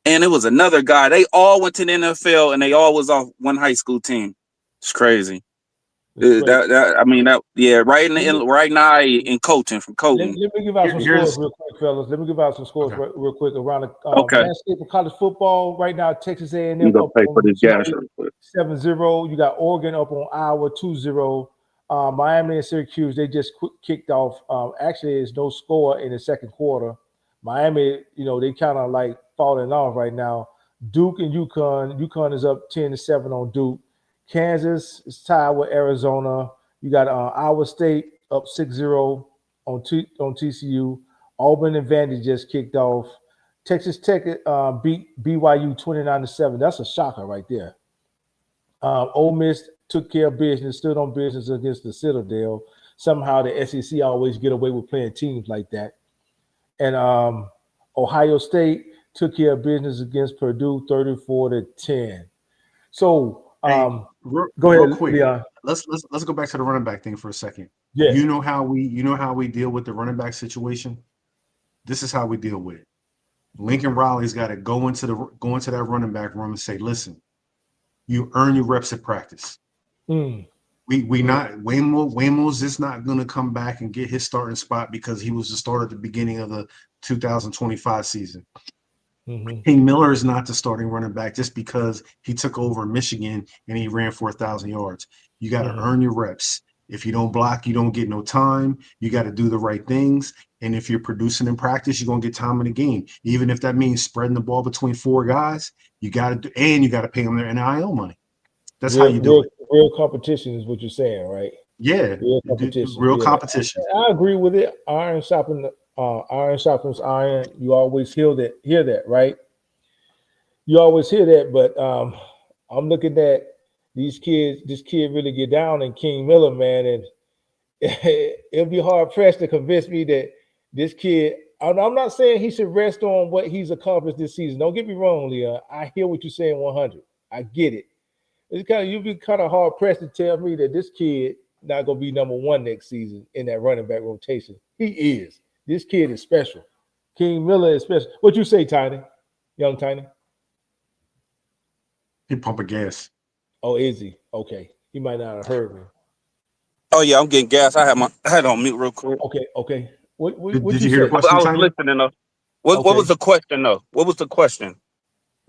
And it was another guy. They all went to the NFL and they all was off one high school team. It's crazy. Right now in Colton, from Colton. Let me give out some scores real quick, fellas. Let me give out some scores real quick around the landscape of college football. Right now, Texas A&M up on 7-0. You got Oregon up on Iowa 2-0. Miami and Syracuse, they just kicked off. Actually, there's no score in the second quarter. Miami, they kind of falling off right now. Duke and UConn. UConn is up 10-7 on Duke. Kansas is tied with Arizona. You got Iowa State up 6-0 on TCU. Auburn and Vandy just kicked off. Texas Tech beat BYU 29-7. That's a shocker right there. Ole Miss took care of business, stood on business against the Citadel. Somehow the SEC always get away with playing teams like that. And Ohio State took care of business against Purdue 34-10. So go ahead, quick. Leon. Let's go back to the running back thing for a second. Yeah. You know how we deal with the running back situation? This is how we deal with it. Lincoln Riley's got to go into that running back room and say, listen, you earn your reps at practice. Waymo's just not going to come back and get his starting spot because he was the starter at the beginning of the 2025 season. King Miller is not the starting running back just because he took over Michigan and he ran for 1,000 yards. You got to earn your reps. If you don't block, you don't get no time. You got to do the right things. And if you're producing in practice, you're going to get time in the game. Even if that means spreading the ball between 4 guys, you got to do, and you got to pay them their NIL money. That's how you do it. Real competition is what you're saying, right? Yeah. Real competition. Real competition. I agree with it. Iron sharpens iron. You always hear that, right? You always hear that, but I'm looking at these kids. This kid really get down in King Miller, man, and it'll be hard pressed to convince me that this kid. I'm not saying he should rest on what he's accomplished this season. Don't get me wrong, Leon. I hear what you're saying 100. I get it. You'd be kind of hard pressed to tell me that this kid not gonna be number 1 next season in that running back rotation. He is. This kid is special. King Miller is special. What you say, Tiny? Young Tiny? He pumping gas. Oh, is he? Okay. He might not have heard me. Oh yeah, I'm getting gas. I had on mute real quick. Okay. What did you hear the question? I was listening though. What was the question though? What was the question?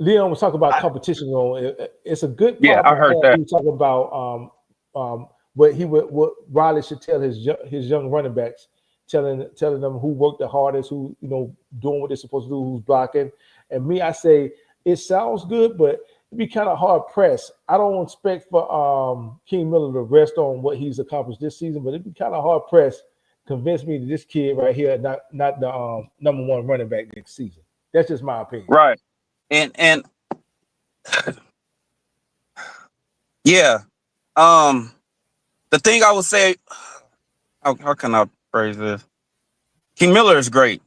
Leon was talking about competition. It's a good. Yeah, I heard that. He was talking about what Riley should tell his young running backs, telling them who worked the hardest, who doing what they're supposed to do, who's blocking. And me, I say it sounds good, but it'd be kind of hard pressed. I don't expect for King Miller to rest on what he's accomplished this season, but it'd be kind of hard pressed convince me that this kid right here not the number 1 running back next season. That's just my opinion. Right. And yeah. The thing I would say, how can I phrase this? King Miller is great.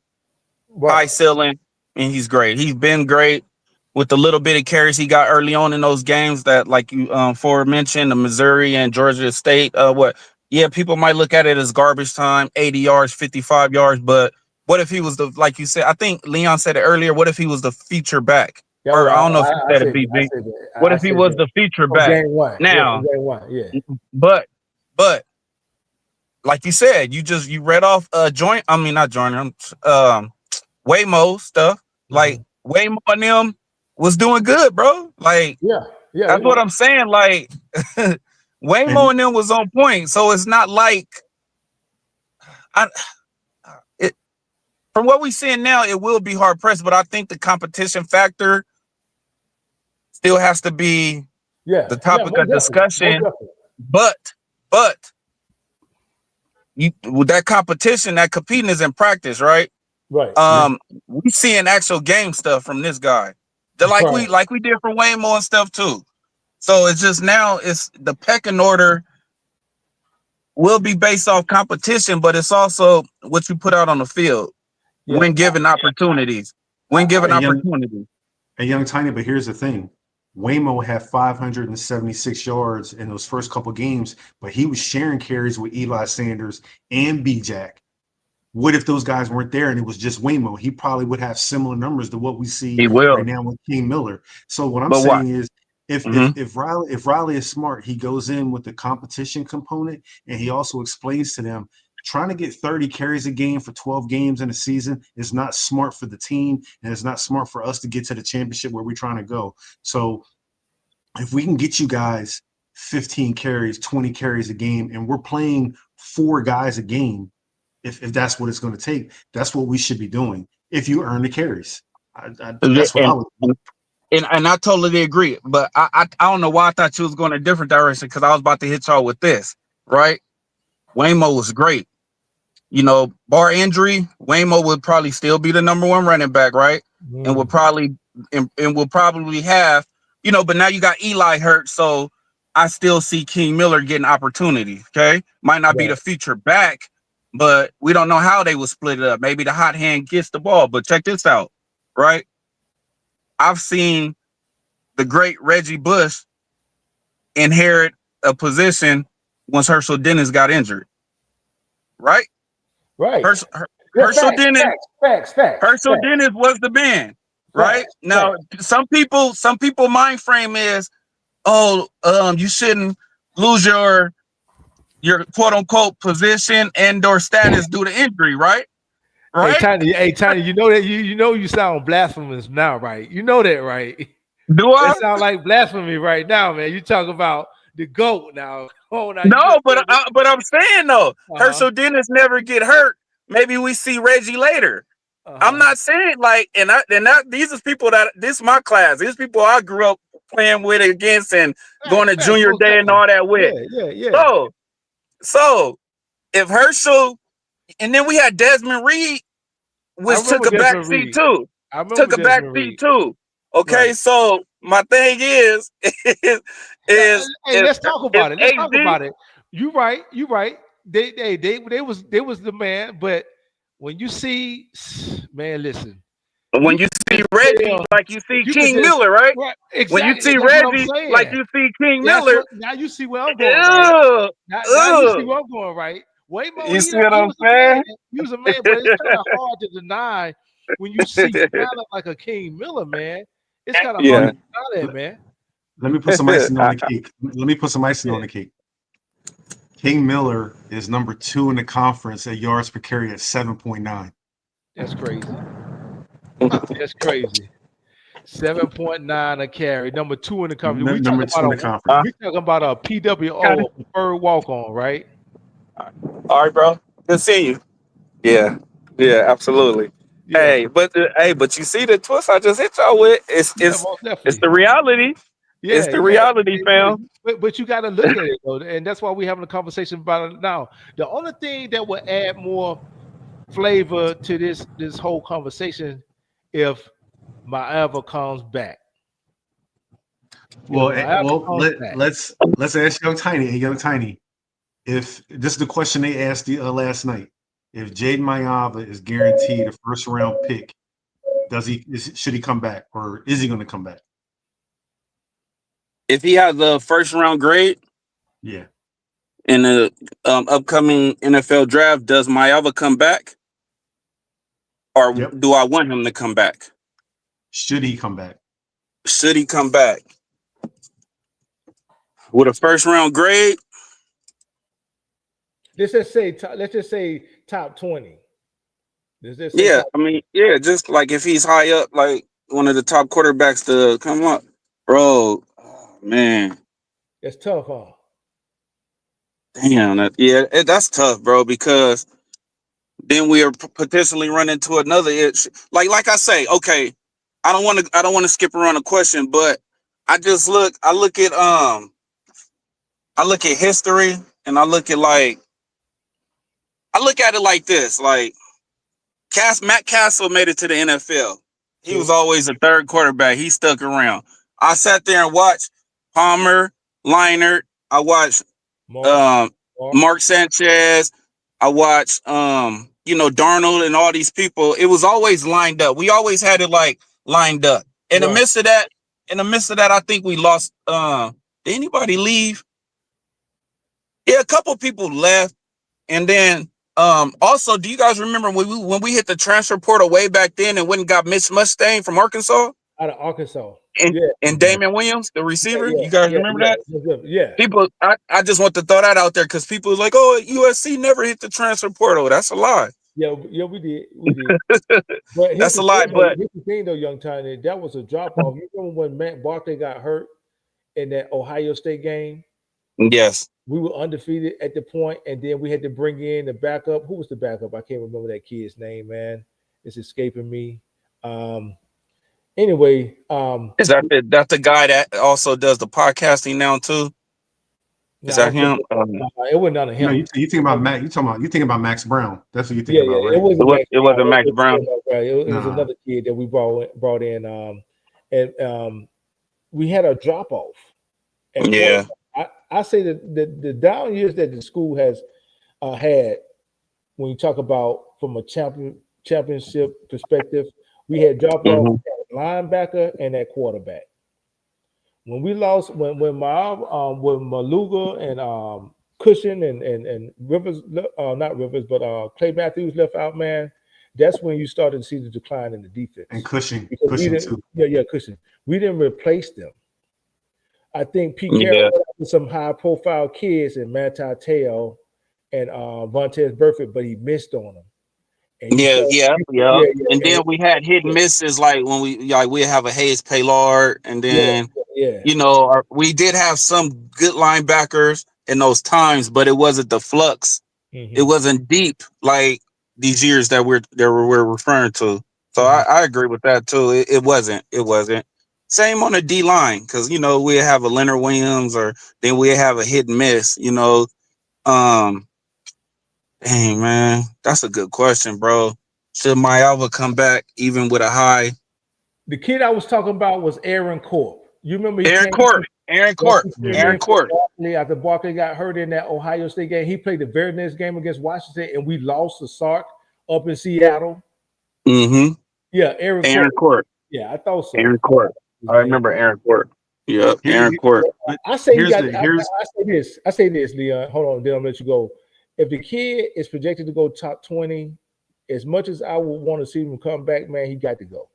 Right. High ceiling, and he's great. He's been great with the little bit of carries he got early on in those games that, like you mentioned, the Missouri and Georgia State. People might look at it as garbage time, 80 yards, 55 yards, but what if he was like you said, I think Leon said it earlier, what if he was the feature back? Yeah, or I don't know if he said it, BB. What if he was the feature back? Game 1. Now, game 1, yeah. But like you said, you read off Waymo stuff. Mm-hmm. Like Waymo and them was doing good, bro. Like that's what I'm saying. Like Waymo and them was on point. So it's not like from what we're seeing now, it will be hard pressed, but I think the competition factor still has to be the topic of discussion. But with that competition, that competing is in practice, right? Right. We seeing actual game stuff from this guy. We did for Waymo and stuff too. So it's just now it's the pecking order will be based off competition, but it's also what you put out on the field when given opportunities. When given opportunities. A young Tiny, but here's the thing. Waymo had 576 yards in those first couple games, but he was sharing carries with Eli Sanders and B-Jack. What if those guys weren't there and it was just Waymo? He probably would have similar numbers to what we see right now with King Miller. So what I'm saying is if Riley is smart, he goes in with the competition component, and he also explains to them trying to get 30 carries a game for 12 games in a season is not smart for the team, and it's not smart for us to get to the championship where we're trying to go. So if we can get you guys 15 carries, 20 carries a game, and we're playing 4 guys a game, if that's what it's going to take, that's what we should be doing if you earn the carries. That's what I would do. And I totally agree, but I don't know why I thought you was going a different direction, because I was about to hit y'all with this, right? Waymo was great. Bar injury, Waymo would probably still be the number 1 running back, right? And will probably have, but now you got Eli hurt, so I still see King Miller getting opportunities. Okay, might not be the feature back, but we don't know how they will split it up. Maybe the hot hand gets the ball, but check this out, right? I've seen the great Reggie Bush inherit a position once Herschel Dennis got injured, right? Right. Herschel Dennis. Facts. Herschel Dennis was the man, right? Now, some people mind frame is, you shouldn't lose your quote unquote position and or status due to injury, right? Right. Hey, Tiny, you know that you sound blasphemous now, right? You know that, right? Do I? That sound like blasphemy right now, man. You talk about the GOAT now. Oh, now no, but I'm saying though, Herschel Dennis never get hurt. Maybe we see Reggie later. I'm not saying like, these is people this is my class. These people I grew up playing with against and going to junior day and all that with. Yeah. So if Herschel, and then we had Desmond Reed, which took a back seat too. Okay, right. So my thing is let's talk about it. You right. They was the man, but when you see, man, listen. When you see Reggie, like you see King Miller, right? Exactly. When you see Reggie, like you see King Miller. Now you see where I'm going. Right? Now you see where I'm going, right? Wait, you see what I'm saying? He was a man, but it's kind of hard to deny when you see talent like a King Miller, man. It's kind of hard to deny that, man. Let me put some icing on the cake. King Miller is number 2 in the conference at yards per carry at 7.9. That's crazy. That's crazy. 7.9 a carry. Number 2 in the conference. Number 2 in the conference. We're talking about a PWO, a preferred walk-on, right? All right, bro. Good seeing you. Yeah, absolutely. Yeah. Hey, but you see the twist I just hit y'all with? It's the reality. Yeah, it's the reality, fam. But you got to look at it though, and that's why we're having a conversation about it now. The only thing that will add more flavor to this whole conversation if Maeva comes back. Well, let's ask Young Tiny. If this is the question they asked last night, if Jaden Maeva is guaranteed a first round pick, should he come back or is he going to come back? If he has the first round grade, yeah, in the upcoming NFL draft, does Maeva come back, or do I want him to come back? Should he come back? Should he come back with a first round grade? Let's just say top 20. Just like if he's high up, like one of the top quarterbacks to come up, bro. Oh, man, it's tough, huh? Damn, that's tough, bro. Because then we are potentially run into another issue. Like I say, okay, I don't want to skip around the question, but I look at history and I look at it like this, like Matt Castle made it to the NFL. He was always a third quarterback. He stuck around. I sat there and watched Palmer, Leinart. I watched Mark Sanchez. I watched Darnold and all these people. It was always lined up. We always had it like lined up. In the midst of that, I think we lost. Did anybody leave? Yeah, a couple people left. And then also, do you guys remember when we hit the transfer portal way back then and went and got Mitch Mustang from Arkansas? Out of Arkansas. And Damon Williams, the receiver. You guys remember that? Yeah. People, I just want to throw that out there because people are like, oh, USC never hit the transfer portal. That's a lie. Yeah, we did. But that's a lie. But here's the thing, though, Young Tiny, that was a drop off. You remember when Matt Barkley got hurt in that Ohio State game? Yes. We were undefeated at the point, and then we had to bring in the backup. Who was the backup? I can't remember that kid's name, man. It's escaping me. Anyway, is that's the guy that also does the podcasting now too? Is that him? It wasn't none of him. No, you think about Max. You think about Max Brown. That's what you think about, right? It wasn't Max Brown. It was another kid that we brought in. And we had a drop off. Yeah. I say that the down years that the school has had, when you talk about from a championship perspective, we had drop off at linebacker and at quarterback. When we lost, when Maluga and Cushion and Rivers, not Rivers, but Clay Matthews left out, man, that's when you started to see the decline in the defense. And Cushion too. Yeah, Cushion. We didn't replace them. I think Pete Carroll had some high-profile kids in Manti Te'o and Vontaze Burfict, but he missed on them. And And then we had hit and misses, like when we have a Hayes Paylard, and then Yeah. You know, we did have some good linebackers in those times, but it wasn't the flux. It wasn't deep like these years that we're referring to. So I agree with that too. It wasn't. Same on the D line, because you know we have a Leonard Williams, or then we have a hit and miss. You know, dang man, that's a good question, bro. Should Mayava come back even with a high? The kid I was talking about was Aaron Corp. You remember Aaron Corp. After Barkley got hurt in that Ohio State game, he played the very next game against Washington, and we lost to Sark up in Seattle. Yeah, Aaron Corp. Yeah, I thought so. Aaron Corp. I remember Aaron Corp. Yeah, Aaron Corp. I say this, Leon. Hold on, then I'll let you go. If the kid is projected to go top 20, as much as I would want to see him come back, man, he got to go.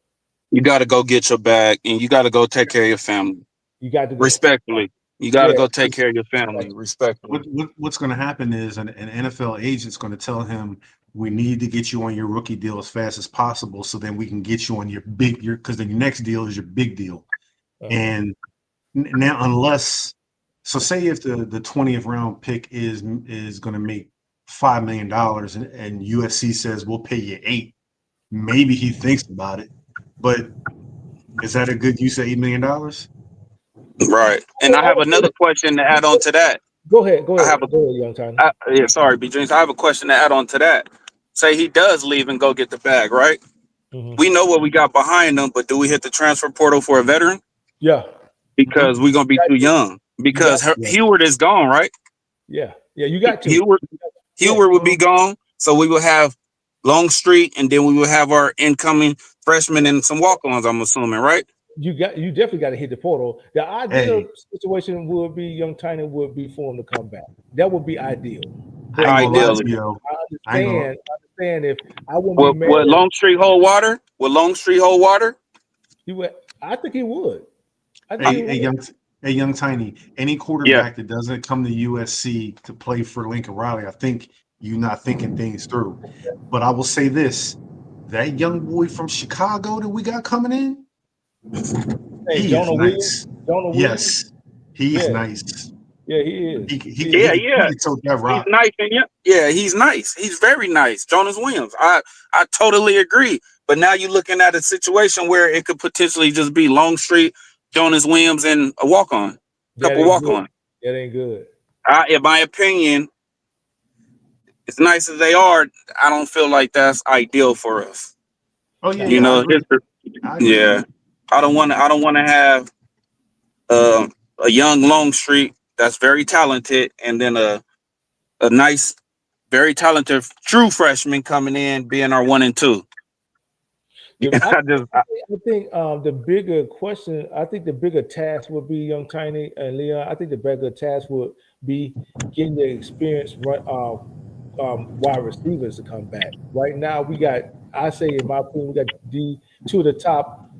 You got to go get your bag, and you got to go take care of your family. You got to go. Respectfully. You got to go take care of your family. Respectfully. What's going to happen is an NFL agent's going to tell him, we need to get you on your rookie deal as fast as possible, so then we can get you on because then your next deal is your big deal. And now, say if the 20th round pick is going to make $5 million and USC says we'll pay you $8 million, maybe he thinks about it. But is that a good use of $8 million? Right. And I have another question to add on to that. Go ahead, young Tiny. Sorry, B. James. I have a question to add on to that. Say he does leave and go get the bag, right? We know what we got behind him, but do we hit the transfer portal for a veteran? Yeah. Because we're going to be too young. Because Heward is gone, right? Yeah. Yeah, you got to. Heward would be gone, so we will have Longstreet, and then we will have our incoming freshmen and some walk-ons, I'm assuming, right? You definitely got to hit the portal. The ideal situation would be young Tiny would be for him to come back. That would be ideal. I understand if I wouldn't be would Longstreet hold water? Would Longstreet hold water? He would. I think he would. Young Tiny, any quarterback that doesn't come to USC to play for Lincoln Riley, I think you're not thinking things through. But I will say this: that young boy from Chicago that we got coming in, he is nice. Yes, he's nice. Yeah, he is. He's nice, he's nice. He's very nice. Jonas Williams. I totally agree. But now you're looking at a situation where it could potentially just be Longstreet, Jonas Williams, and a walk-on. Couple walk-on. That ain't good. In my opinion, as nice as they are, I don't feel like that's ideal for us. Oh yeah, you know, I don't want to have a young Longstreet that's very talented, and then a nice, very talented true freshman coming in being our 1 and 2. I think the bigger question, I think the bigger task would be young Tiny and Leon. I think the bigger task would be getting the experienced wide receivers to come back. Right now, we got, I say in my opinion, we got two of the top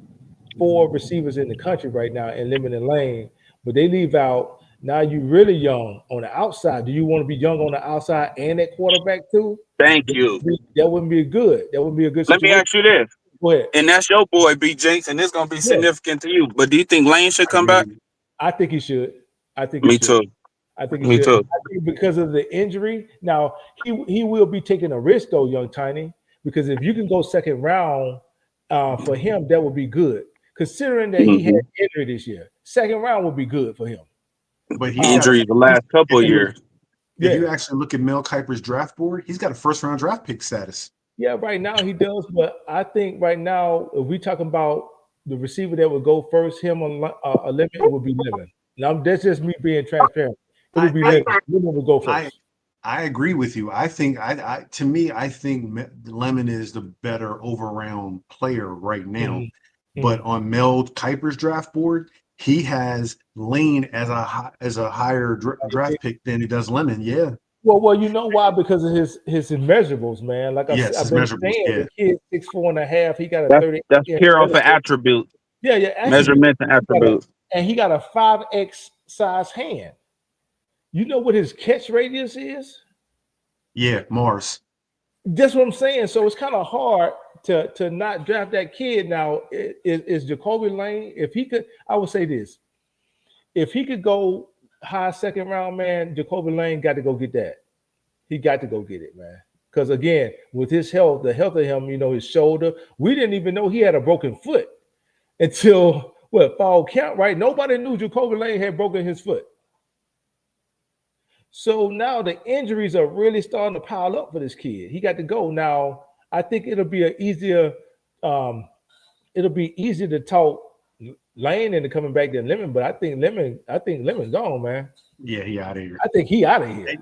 4 receivers in the country right now in Lemon and Lane, but they leave out. Now you're really young on the outside. Do you want to be young on the outside and at quarterback too? Thank you. That wouldn't be good. That wouldn't be a good situation. Let me ask you this. Go ahead. And that's your boy, B. Jenks, and it's going to be significant to you. But do you think Lane should come back? I think he should. Me too. I think he should. I think because of the injury. Now, he will be taking a risk, though, young Tiny, because if you can go second round for him, that would be good. Considering that he had injury this year, second round would be good for him. But injury the last couple of years. If you actually look at Mel Kiper's draft board, he's got a first-round draft pick status. Yeah, right now he does. But I think right now, if we talking about the receiver that would go first, him a limit, it would be Lemon. Now that's just me being transparent. It would be Lemon. Lemon would go first. I agree with you. I think to me, I think Lemon is the better over-round player right now. But on Mel Kiper's draft board, he has Lane as a higher draft pick than he does Lemon. Yeah. Well, you know why? Because of his measurables, man. Like I've been saying, the kid 6'4.5", he got a 30. That's pure off an attribute. Yeah. Measurement and attribute. And he got a 5X size hand. You know what his catch radius is? Yeah, Mars. That's what I'm saying. So it's kind of hard to not draft that kid. Now, is Jacoby Lane, if he could, I would say this. if he could go high second round, man, Jacoby Lane got to go get that. He got to go get it, man. Because again, with his health, the health of him, his shoulder, we didn't even know he had a broken foot until fall camp, right? Nobody knew Jacoby Lane had broken his foot. So now the injuries are really starting to pile up for this kid. He got to go. Now, I think it'll be easier to talk Lane into coming back than Lemon, but I think Lemon gone, man. Yeah, he out of here. I think he out of here.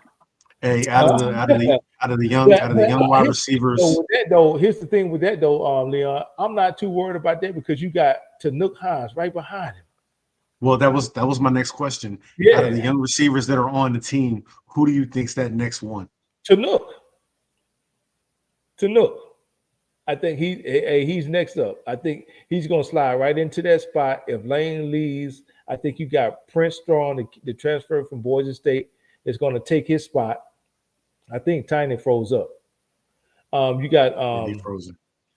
Hey, out of the young wide receivers. With that though, here's the thing with that though, Leon. I'm not too worried about that because you got Tanook Hines right behind him. Well, that was my next question. Yeah. Out of the young receivers that are on the team, who do you think's that next one? Tanook. I think he's next up. I think he's going to slide right into that spot. If Lane leaves, I think you got Prince Strong, the transfer from Boise State, is going to take his spot. I think Tiny froze up. You got he frozen.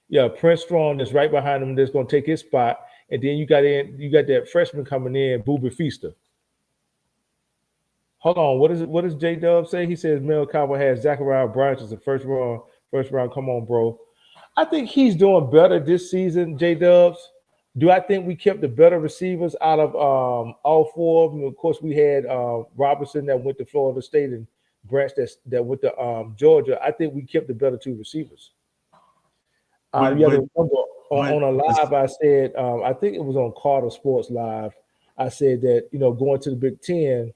Yeah, Prince Strong is right behind him. That's going to take his spot. And then you got that freshman coming in, Booby Feaster. Hold on, what does J Dub say? He says Mel Cowboy has Zachariah Branch as the first round. Come on, bro. I think he's doing better this season, J Dubs. Do I think we kept the better receivers out of all four of them? Of course, we had Robinson that went to Florida State and Branch that went to Georgia. I think we kept the better two receivers. You have to remember, on a live, I said, I think it was on Carter Sports Live, I said that, going to the Big Ten,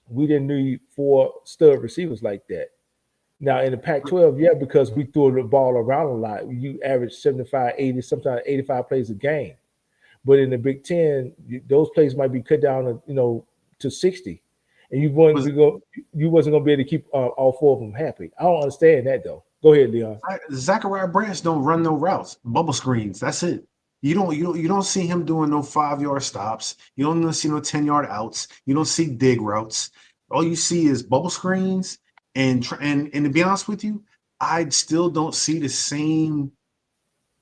we didn't need 4 stud receivers like that. Now, in the Pac-12, yeah, because we threw the ball around a lot. You average 75, 80, sometimes 85 plays a game. But in the Big Ten, those plays might be cut down, to 60. And you wasn't going to be able to keep all 4 of them happy. I don't understand that, though. Go ahead, Leon. Zachariah Branch don't run no routes, bubble screens. That's it. You don't see him doing no 5-yard stops. You don't see no 10-yard outs. You don't see dig routes. All you see is bubble screens. And to be honest with you, I still don't see the same.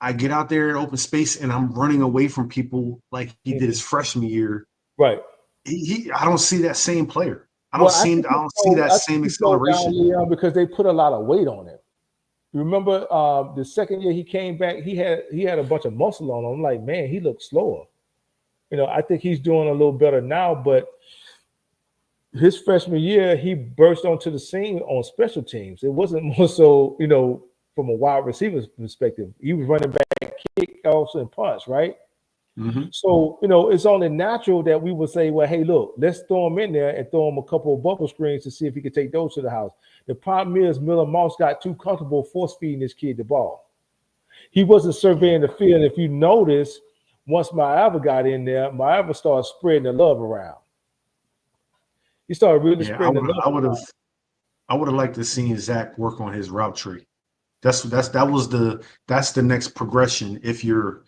I get out there in open space and I'm running away from people like he did his freshman year. Right. I don't see that same player. I don't see that same acceleration because they put a lot of weight on him. Remember the second year he came back, he had a bunch of muscle on him. I'm like, man, he looked slower. I think he's doing a little better now, but his freshman year, he burst onto the scene on special teams. It wasn't more so, from a wide receiver's perspective. He was running back, kickoffs, and punts, right? Mm-hmm. So, it's only natural that we would say, well, hey, look, let's throw him in there and throw him a couple of bubble screens to see if he could take those to the house. The problem is Miller Moss got too comfortable force-feeding this kid the ball. He wasn't surveying the field. If you notice, once Maeva got in there, Maeva started spreading the love around. He started really spreading the love around. I would have liked to see Zach work on his route tree. That's the next progression. If you're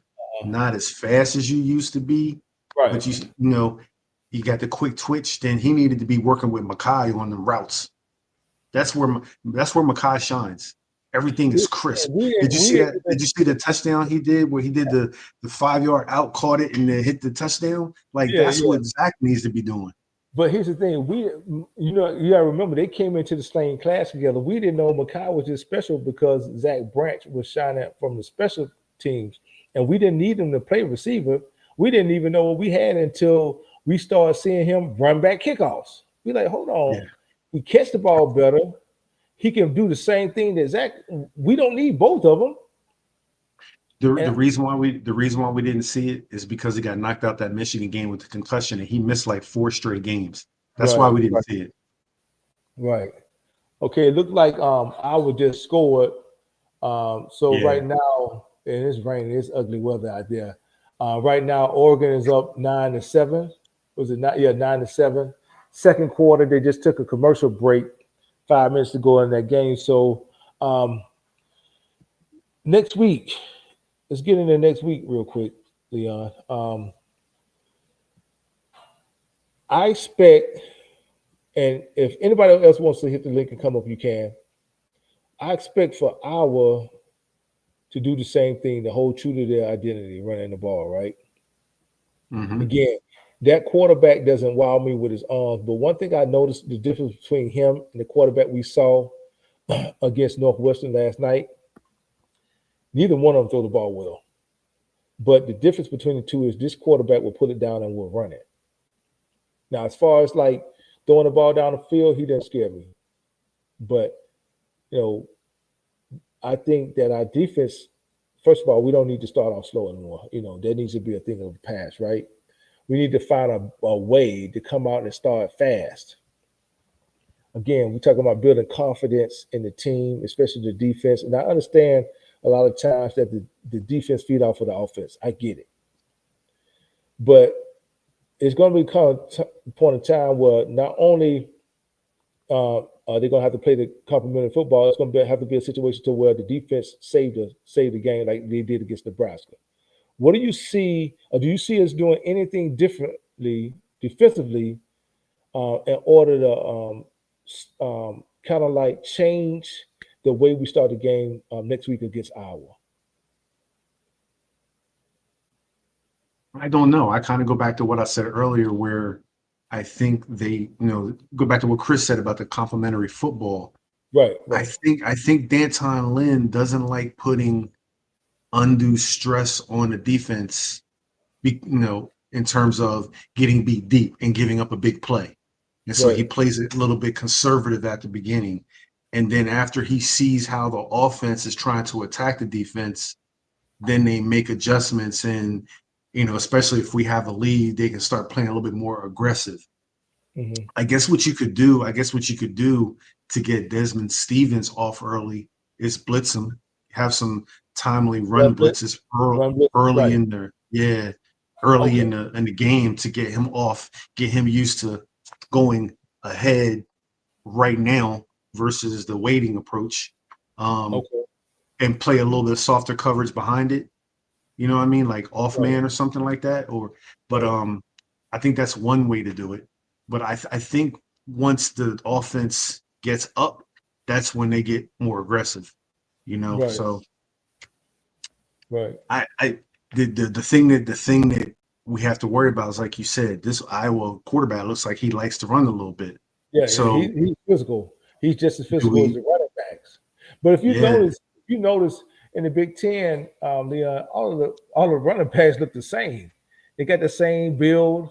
not as fast as you used to be, right? But you got the quick twitch. Then he needed to be working with Makai on the routes. That's where Makai shines. Everything is crisp. Did you see that? Did you see the touchdown he did where he did the 5-yard out, caught it, and then hit the touchdown? That's what Zach needs to be doing. But here's the thing: you gotta remember they came into the same class together. We didn't know Makai was just special because Zach Branch was shining from the special teams, and we didn't need him to play receiver. We didn't even know what we had until we started seeing him run back kickoffs. We like, hold on, he catch the ball better. He can do the same thing that Zach. We don't need both of them. The reason why we didn't see it is because he got knocked out that Michigan game with the concussion, and he missed like 4 straight games. That's why we didn't see it. Right. Okay. It looked like I just scored. Right now, and it's raining. It's ugly weather out there. Right now, Oregon is up 9-7. Was it not? Yeah, 9-7. Second quarter, they just took a commercial break. 5 minutes to go in that game. So next week. Let's get into next week real quick, Leon. I expect, and if anybody else wants to hit the link and come up, you can. I expect for Iowa to do the same thing, to hold true to their identity, running the ball, right? Mm-hmm. Again, that quarterback doesn't wow me with his arms. But one thing I noticed the difference between him and the quarterback we saw against Northwestern last night, neither one of them throw the ball well. But the difference between the two is this quarterback will put it down and will run it. Now, as far as like throwing the ball down the field, he doesn't scare me. But, I think that our defense, first of all, we don't need to start off slow anymore. That needs to be a thing of the past, right? We need to find a way to come out and start fast. Again, we're talking about building confidence in the team, especially the defense. And I understand a lot of times that the defense feed off of the offense. I get it. But it's going to become a point in time where not only they're going to have to play the complementary football, it's going to have to be a situation to where the defense saved the game like they did against Nebraska. What do you see, or do you see us doing anything differently defensively in order to kind of like change the way we start the game next week against Iowa? I don't know. I kind of go back to what I said earlier, where I think they, go back to what Chris said about the complementary football. Right. I think D'Anton Lynn doesn't like putting undue stress on the defense, in terms of getting beat deep and giving up a big play. And so he plays it a little bit conservative at the beginning. And then after he sees how the offense is trying to attack the defense, then they make adjustments. And, especially if we have a lead, they can start playing a little bit more aggressive. Mm-hmm. I guess what you could do to get Desmond Stevens off early is blitz him, have some timely run blitzes early in there. Yeah. Early in the game to get him off, get him used to going ahead right now versus the waiting approach. And play a little bit softer coverage behind it. You know what I mean? Like off man or something like that. But I think that's one way to do it. But I think once the offense gets up, that's when they get more aggressive, So the thing that we have to worry about is, like you said, this Iowa quarterback looks like he likes to run a little bit. Yeah, so he's physical. He's just as physical as the running backs. But if you notice in the Big Ten, all the running backs look the same. They got the same build.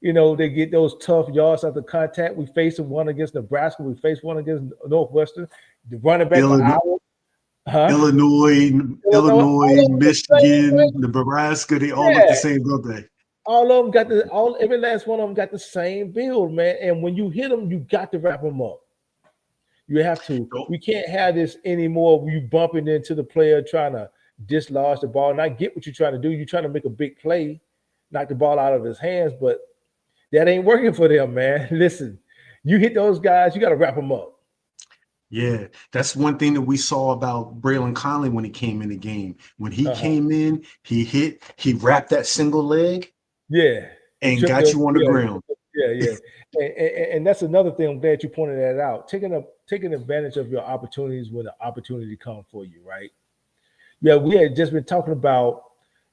They get those tough yards after contact. We faced one against Nebraska. We faced one against Northwestern. The running back for Iowa. Illinois, Michigan, Nebraska, they all look the same, don't they? All of them every last one of them got the same build, man. And when you hit them, you got to wrap them up. You have to. We can't have this anymore. You bumping into the player trying to dislodge the ball. And I get what you're trying to do. You're trying to make a big play, knock the ball out of his hands, but that ain't working for them, man. Listen, you hit those guys, you got to wrap them up. Yeah, that's one thing that we saw about Braylon Conley when he came in the game. When he came in, he wrapped that single leg. Yeah. And got you on the ground. Yeah. and that's another thing. I'm glad you pointed that out. Taking advantage of your opportunities when the opportunity comes for you, right? Yeah, we had just been talking about,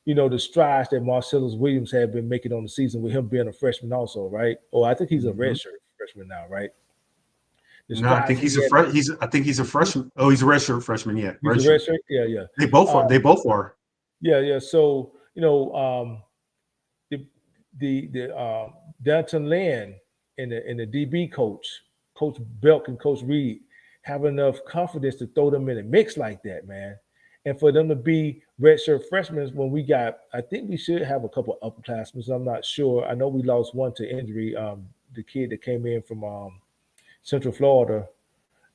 the strides that Marcellus Williams had been making on the season with him being a freshman also, right? Oh, I think he's a redshirt freshman now, right? No, I think he's a freshman. Oh, he's a redshirt freshman. Yeah, he's a redshirt. Yeah. They both are. They both are. Yeah. So the D'Anton Lynn and the DB Coach Belk and Coach Reed have enough confidence to throw them in a mix like that, man. And for them to be redshirt freshmen when I think we should have a couple of upperclassmen. I'm not sure. I know we lost one to injury. The kid that came in from Central Florida,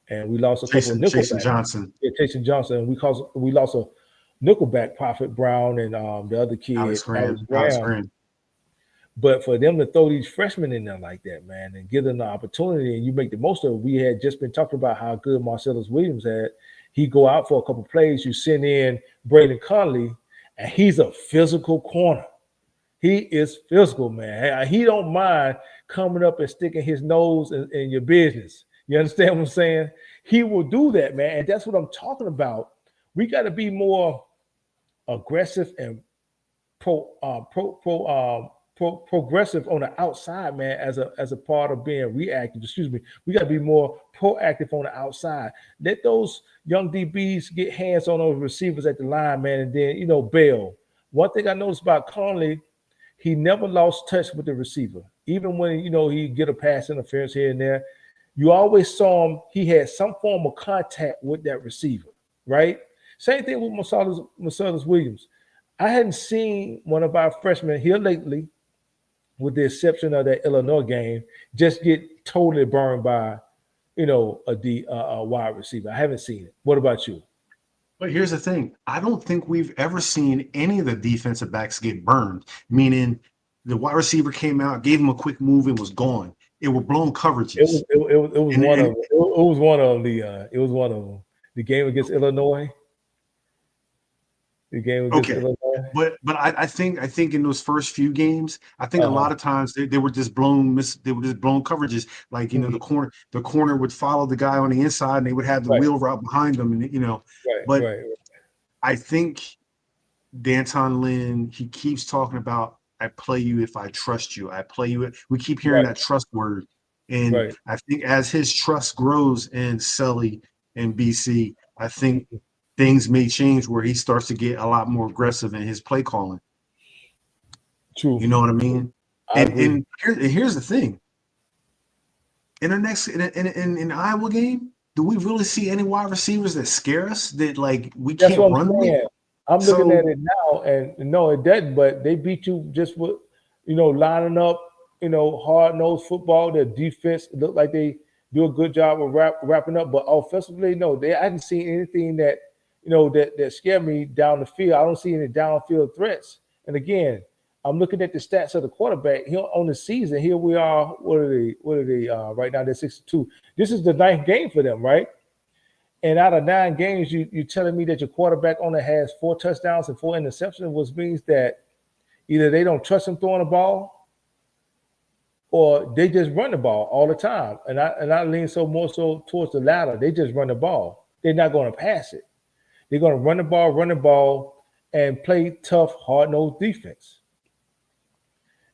and we lost a couple of nickelbacks. Jason Johnson. Yeah, Jason Johnson. And we lost a nickelback, Prophet Brown, and the other kid, Alex Graham. But for them to throw these freshmen in there like that, man, and give them the opportunity, and you make the most of it. We had just been talking about how good Marcellus Williams had. He go out for a couple of plays. You send in Braylon Conley, and he's a physical corner. He is physical, man. He don't mind coming up and sticking his nose in your business. You understand what I'm saying? He will do that, man. And that's what I'm talking about. We got to be more aggressive and progressive on the outside, man, as a part of being reactive. Excuse me. We got to be more proactive on the outside. Let those young DBs get hands on those receivers at the line, man, and then bail. One thing I noticed about Conley, he never lost touch with the receiver, even when he get a pass interference here and there. You always saw him. He had some form of contact with that receiver, right? Same thing with Marcellus Williams. I hadn't seen one of our freshmen here lately, with the exception of that Illinois game, just get totally burned by, a wide receiver. I haven't seen it. What about you? But here's the thing. I don't think we've ever seen any of the defensive backs get burned, meaning the wide receiver came out, gave him a quick move, and was gone. It were blown coverages. It was one of them. The game against Illinois. The game against Illinois. But I think in those first few games, I think a lot of times they were just blown coverages. Like the corner would follow the guy on the inside, and they would have the wheel route behind them, and I think D'Anton Lynn, he keeps talking about, I play you if I trust you. I play you. We keep hearing that trust word. And I think as his trust grows in Sully and BC, I think things may change where he starts to get a lot more aggressive in his play calling. True. You know what I mean? And here's the thing. In the Iowa game, do we really see any wide receivers that scare us that we can't run with? I'm looking at it now, and no, it doesn't. But they beat you just with, lining up, hard-nosed football. Their defense look like they do a good job of wrapping up. But offensively, no, I haven't seen anything that that scare me down the field. I don't see any downfield threats. And again, I'm looking at the stats of the quarterback. On the season, here we are. What are they right now? They're 6-2. This is the 9th game for them, right? And out of 9 games, you're telling me that your quarterback only has 4 touchdowns and 4 interceptions, which means that either they don't trust him throwing the ball, or they just run the ball all the time. And I lean more so towards the latter. They just run the ball. They're not going to pass it. They're going to run the ball, and play tough, hard-nosed defense.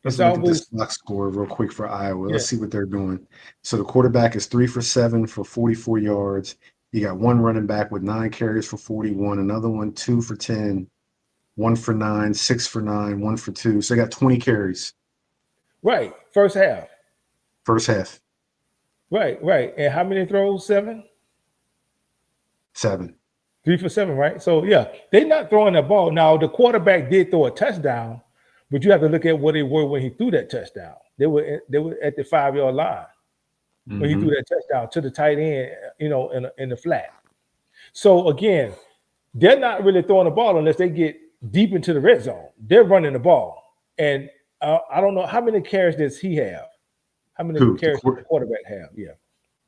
Let's look at this box score real quick for Iowa. Let's see what they're doing. So the quarterback is 3 for 7 for 44 yards. You got one running back with 9 carries for 41, another one 2 for 10, 1 for 9, 6 for 9, 1 for 2. So they got 20 carries. Right. First half. Right. And how many throws? 7? 7. 3 for 7, right? So yeah, they're not throwing the ball. Now the quarterback did throw a touchdown, but you have to look at what they were when he threw that touchdown. They were at the 5-yard line. When he threw that touchdown to the tight end, in the flat. So again, they're not really throwing the ball unless they get deep into the red zone. They're running the ball, and I don't know how many carries does he have. How many carries does the quarterback have? Yeah,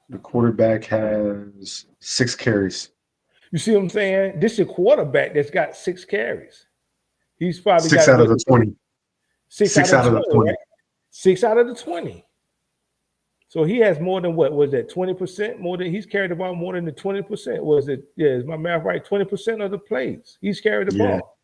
the quarterback has 6 carries. You see what I'm saying? This is a quarterback that's got 6 carries. He's probably 6 out of the 20. 6 out of the 20. Right? 6 out of the 20. So he has more than what was that 20% more than he's carried the ball more than the 20%. Was it? Yeah, is my math right? 20% of the plays he's carried the ball.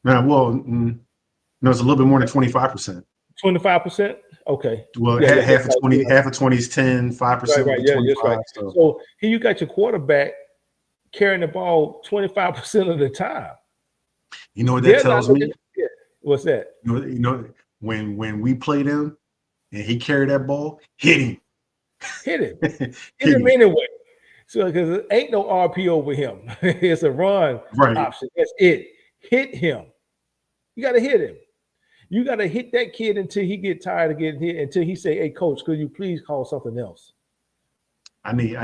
No, it's a little bit more than 25%. 25%. Okay. Well, half of 20, half of 20 is 10, 5%. Right. Yeah, that's right. So here you got your quarterback carrying the ball 25% of the time. You know what that tells me? What's that? When we played him and he carried that ball, hit him. Hit him anyway. So because there ain't no RP over him. It's a run option. That's it. Hit him. You got to hit him. You got to hit that kid until he get tired of getting hit, until he say, "Hey, coach, could you please call something else?" I need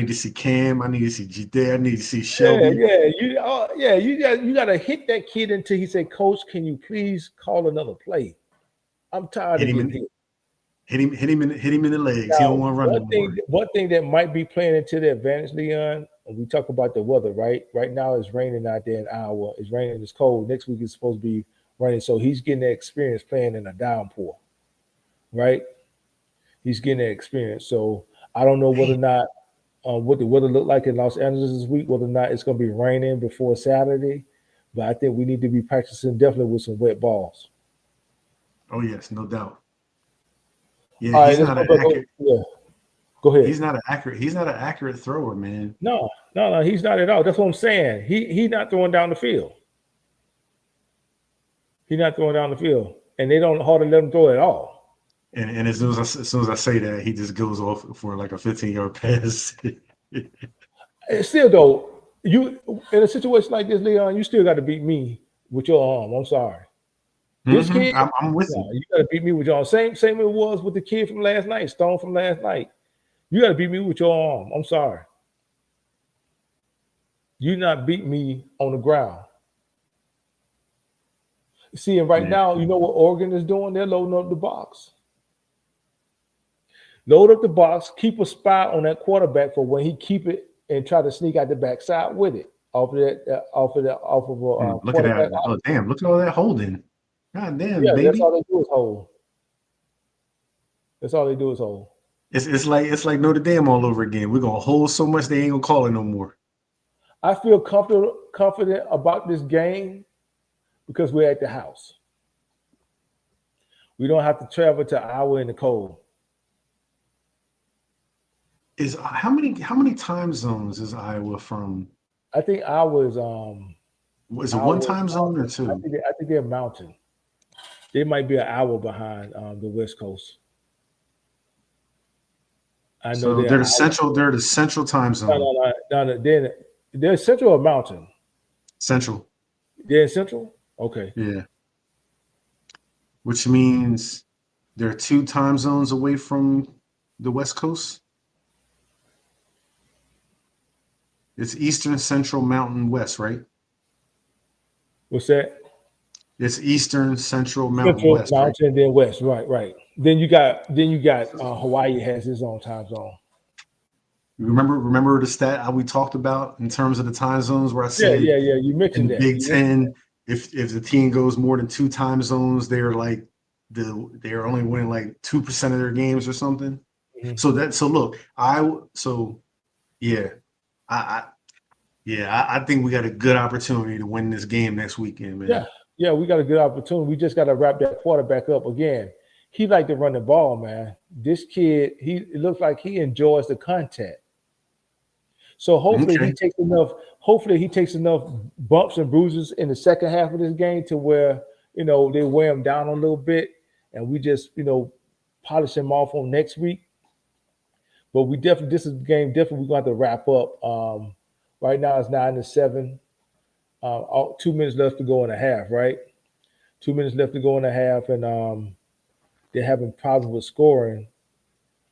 to see Cam. I need to see Jide. I need to see Shelby. You got to hit that kid until he say, "Coach, can you please call another play? I'm tired of getting hit." Hit him in the legs. Now, he don't want to run anymore. One thing that might be playing into the advantage, Leon, and we talk about the weather, right? Right now it's raining out there in Iowa. It's raining. It's cold. Next week it's supposed to be raining. So he's getting that experience playing in a downpour, right? He's getting that experience. So I don't know whether or not what the weather looked like in Los Angeles this week, whether or not it's going to be raining before Saturday. But I think we need to be practicing definitely with some wet balls. Oh yes, no doubt. Yeah, he's not an accurate. Yeah, go ahead. He's not an accurate thrower, man. No, he's not at all. That's what I'm saying. He's not throwing down the field. He's not throwing down the field, and they don't hardly let him throw at all. And as soon as I say that, he just goes off for like a 15-yard pass. And still, though, you in a situation like this, Leon, you still got to beat me with your arm. I'm sorry. This kid, I'm with you. You got to beat me with your arm. Same it was with the kid from last night, Stone from last night. You got to beat me with your arm. I'm sorry. You not beat me on the ground. See, and right now, you know what Oregon is doing? They're loading up the box. Load up the box, keep a spot on that quarterback for when he keep it and try to sneak out the backside with it. Look at that! Oh damn! Look at all that holding. God damn, yeah, baby. That's all they do is hold. That's all they do is hold. It's like Notre Dame all over again. We're gonna hold so much they ain't gonna call it no more. I feel confident about this game because we're at the house. We don't have to travel to Iowa in the cold. Is how many time zones is Iowa from? I think Iowa is is it one time zone or two? I think they're mountain. They might be an hour behind the West Coast. I know so they're the central. They're the central time zone. No. They're central or mountain? Central. They're central. Okay. Yeah. Which means they're 2 time zones away from the West Coast. It's Eastern, Central, Mountain, West, right? What's that? It's Eastern, Central, Mountain, West. Mountain, right? Then West. Right. Then you got Hawaii has its own time zone. Remember the stat we talked about in terms of the time zones where I said you mentioned in that. Big Ten, if the team goes more than 2 time zones, they're like they're only winning like 2% of their games or something. Mm-hmm. I think we got a good opportunity to win this game next weekend, man. Yeah, we got a good opportunity. We just got to wrap that quarterback up again. He like to run the ball, man. This kid, it looks like he enjoys the contact. So hopefully he takes enough bumps and bruises in the second half of this game to where, they wear him down a little bit and we just, polish him off on next week. But this is the game we're going to have to wrap up. Right now it's 9-7. 2 minutes left to go in a half, right? 2 minutes left to go in a half, and they're having problems with scoring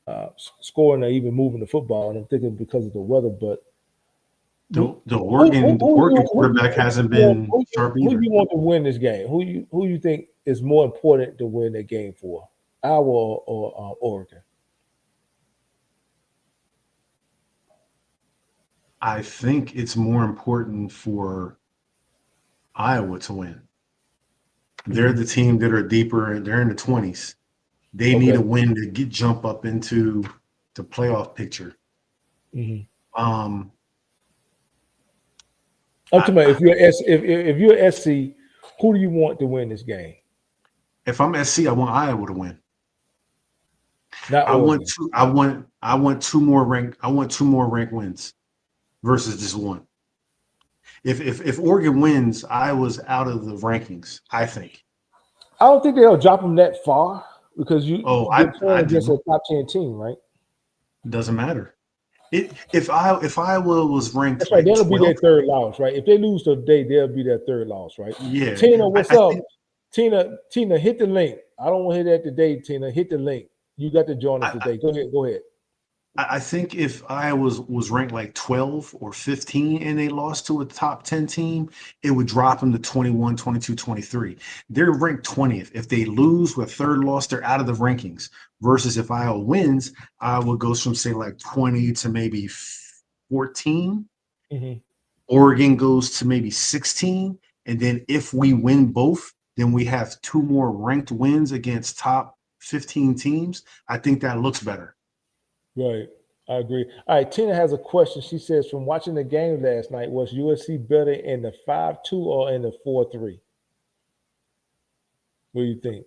or even moving the football. And I'm thinking because of the weather, but the Oregon quarterback hasn't been sharp either. Who do you want to win this game? Who you think is more important to win that game for? Iowa or Oregon? I think it's more important for Iowa to win. They're the team that are deeper, and they're in the 20s. They need a win to jump up into the playoff picture. Mm-hmm. I'm talking about if you're SC, who do you want to win this game? If I'm SC, I want Iowa to win. I want two more ranked wins versus just one. If Oregon wins, Iowa's out of the rankings, I think. I don't think they'll drop them that far because you're playing against a top 10 team, right? It doesn't matter. If Iowa was ranked, that's right. That'll be their third loss, right? If they lose today, they'll be their third loss, right? Yeah. Tina, what's up? Tina, hit the link. I don't want to hear that today, Tina. Hit the link. You got to join us today. Go ahead. I think if Iowa was ranked like 12 or 15 and they lost to a top 10 team, it would drop them to 21, 22, 23. They're ranked 20th. If they lose with third loss, they're out of the rankings. Versus if Iowa wins, Iowa goes from say like 20 to maybe 14. Mm-hmm. Oregon goes to maybe 16. And then if we win both, then we have 2 more ranked wins against top 15 teams. I think that looks better. Right. I agree. All right. Tina has a question. She says, from watching the game last night, was USC better in the 5-2 or in the 4-3? What do you think?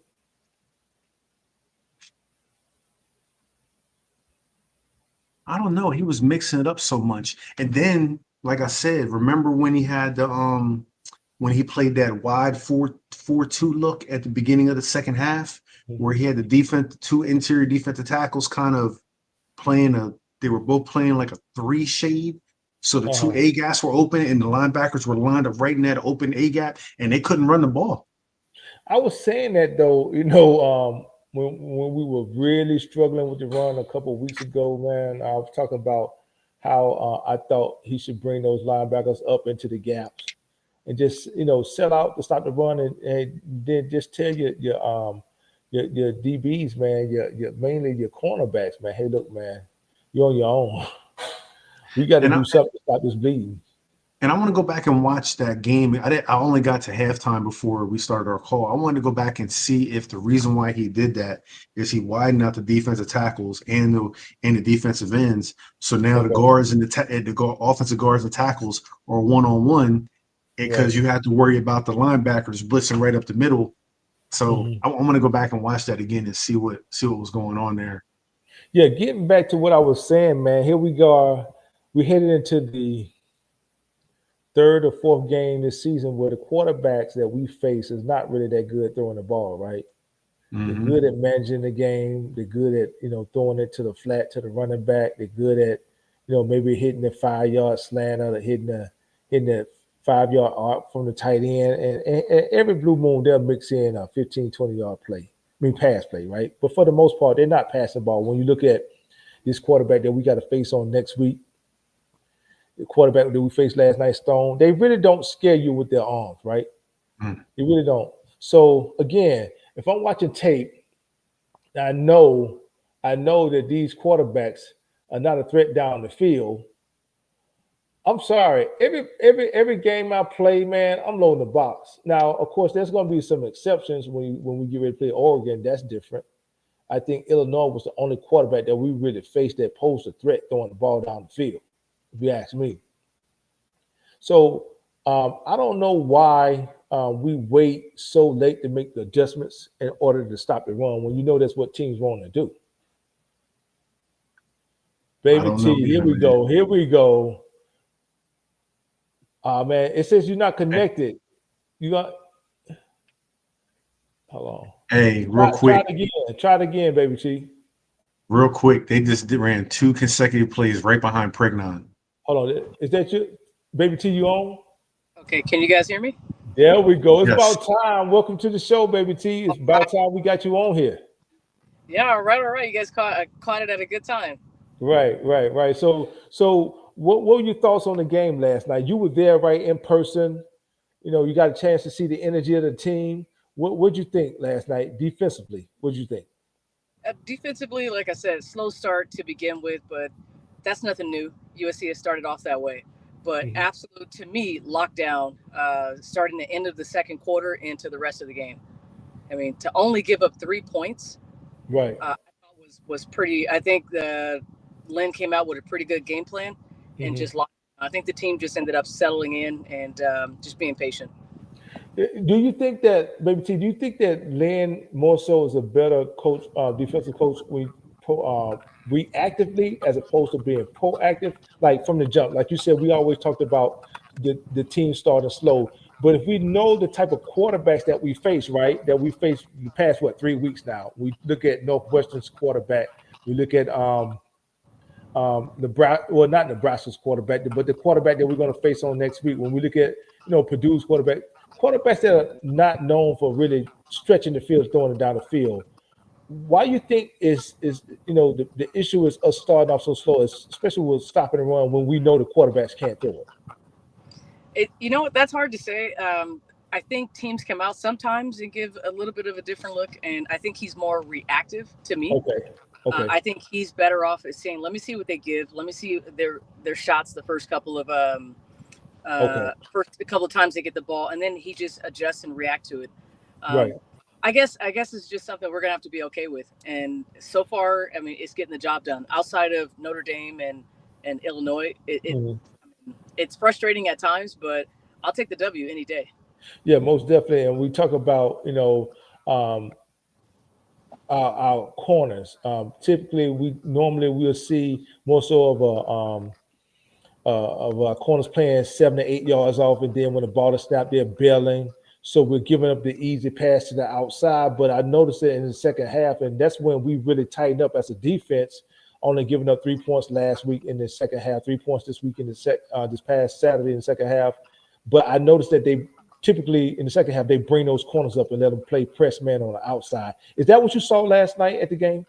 I don't know. He was mixing it up so much. And then, like I said, remember when he had the when he played that wide 4-4-2 look at the beginning of the second half, where he had the two interior defensive tackles kind of they were both playing like a 3 shade. So the two A gaps were open and the linebackers were lined up right in that open A gap, and they couldn't run the ball. I was saying that though, when we were really struggling with the run a couple of weeks ago, man, I was talking about how I thought he should bring those linebackers up into the gaps and just sell out to stop the run, and then just tell your DBs, man, your mainly your cornerbacks, man. Hey, look, man, you're on your own. You got to do something to stop this bleeding. And I want to go back and watch that game. I only got to halftime before we started our call. I wanted to go back and see if the reason why he did that is he widened out the defensive tackles and the defensive ends. So now the guards and the offensive guards and tackles are one-on-one, because you have to worry about the linebackers blitzing right up the middle. So I'm going to go back and watch that again and see what was going on there. Yeah, getting back to what I was saying, man. Here we go. We headed into the third or fourth game this season where the quarterbacks that we face is not really that good throwing the ball, right? They're good at managing the game. They're good at, throwing it to the flat to the running back. They're good at, maybe hitting the 5-yard slanter or hitting the 5-yard arc from the tight end. And every blue moon, they'll mix in a 15, 20-yard pass play, right? But for the most part, they're not passing the ball. When you look at this quarterback that we got to face on next week, the quarterback that we faced last night, Stone, they really don't scare you with their arms, right? They really don't. So again, if I'm watching tape, I know that these quarterbacks are not a threat down the field. I'm sorry. Every game I play, man, I'm loading the box. Now, of course, there's going to be some exceptions when we get ready to play Oregon. That's different. I think Illinois was the only quarterback that we really faced that posed a threat throwing the ball down the field, if you ask me. So I don't know why we wait so late to make the adjustments in order to stop the run when that's what teams want to do. Baby T, here we go. Here we go. Man, it says you're not connected. You got. Hold on. Hey, real quick. Try it again, Baby T. Real quick. They just ran 2 consecutive plays right behind Pregnon. Hold on. Is that you? Baby T, you on? Okay, can you guys hear me? There we go. It's about time. Welcome to the show, Baby T. It's about time we got you on here. Yeah, all right. You guys caught it at a good time. Right. So what were your thoughts on the game last night? You were there, right, in person. You got a chance to see the energy of the team. What'd you think last night defensively? What'd you think? Defensively, like I said, slow start to begin with, but that's nothing new. USC has started off that way. But absolute, to me, lockdown starting the end of the second quarter into the rest of the game. I mean, to only give up 3 points, right? I thought was pretty. I think Lynn came out with a pretty good game plan and just locked. I think the team just ended up settling in and just being patient. Do you think that, Baby T? Do you think that Lynn more so is a better coach, defensive coach, reactively as opposed to being proactive, like from the jump? Like you said, we always talked about the team starting slow. But if we know the type of quarterbacks that we face, right, that we face the past 3 weeks now, we look at Northwestern's quarterback, we look at not Nebraska's quarterback, but the quarterback that we're going to face on next week. When we look at Purdue's quarterbacks that are not known for really stretching the field, throwing it down the field. Why you think is the issue is us starting off so slow, especially with stopping the run when we know the quarterbacks can't throw it? That's hard to say. I think teams come out sometimes and give a little bit of a different look, and I think he's more reactive to me. Okay. I think he's better off at saying, "Let me see what they give. Let me see their shots the first couple of first couple of times they get the ball, and then he just adjusts and react to it." Right. I guess it's just something we're gonna have to be okay with. And so far, I mean, it's getting the job done. Outside of Notre Dame and Illinois, it's frustrating at times, but I'll take the W any day. Yeah, most definitely. And we talk about our corners. Typically, we'll see more so of our corners playing 7 to 8 yards off, and then when the ball is snapped, they're bailing. So we're giving up the easy pass to the outside. But I noticed it in the second half, and that's when we really tightened up as a defense. Only giving up 3 points last week in the second half, 3 points this week in this past Saturday in the second half. But I noticed that they typically in the second half they bring those corners up and let them play press man on the outside. Is that what you saw last night at the game?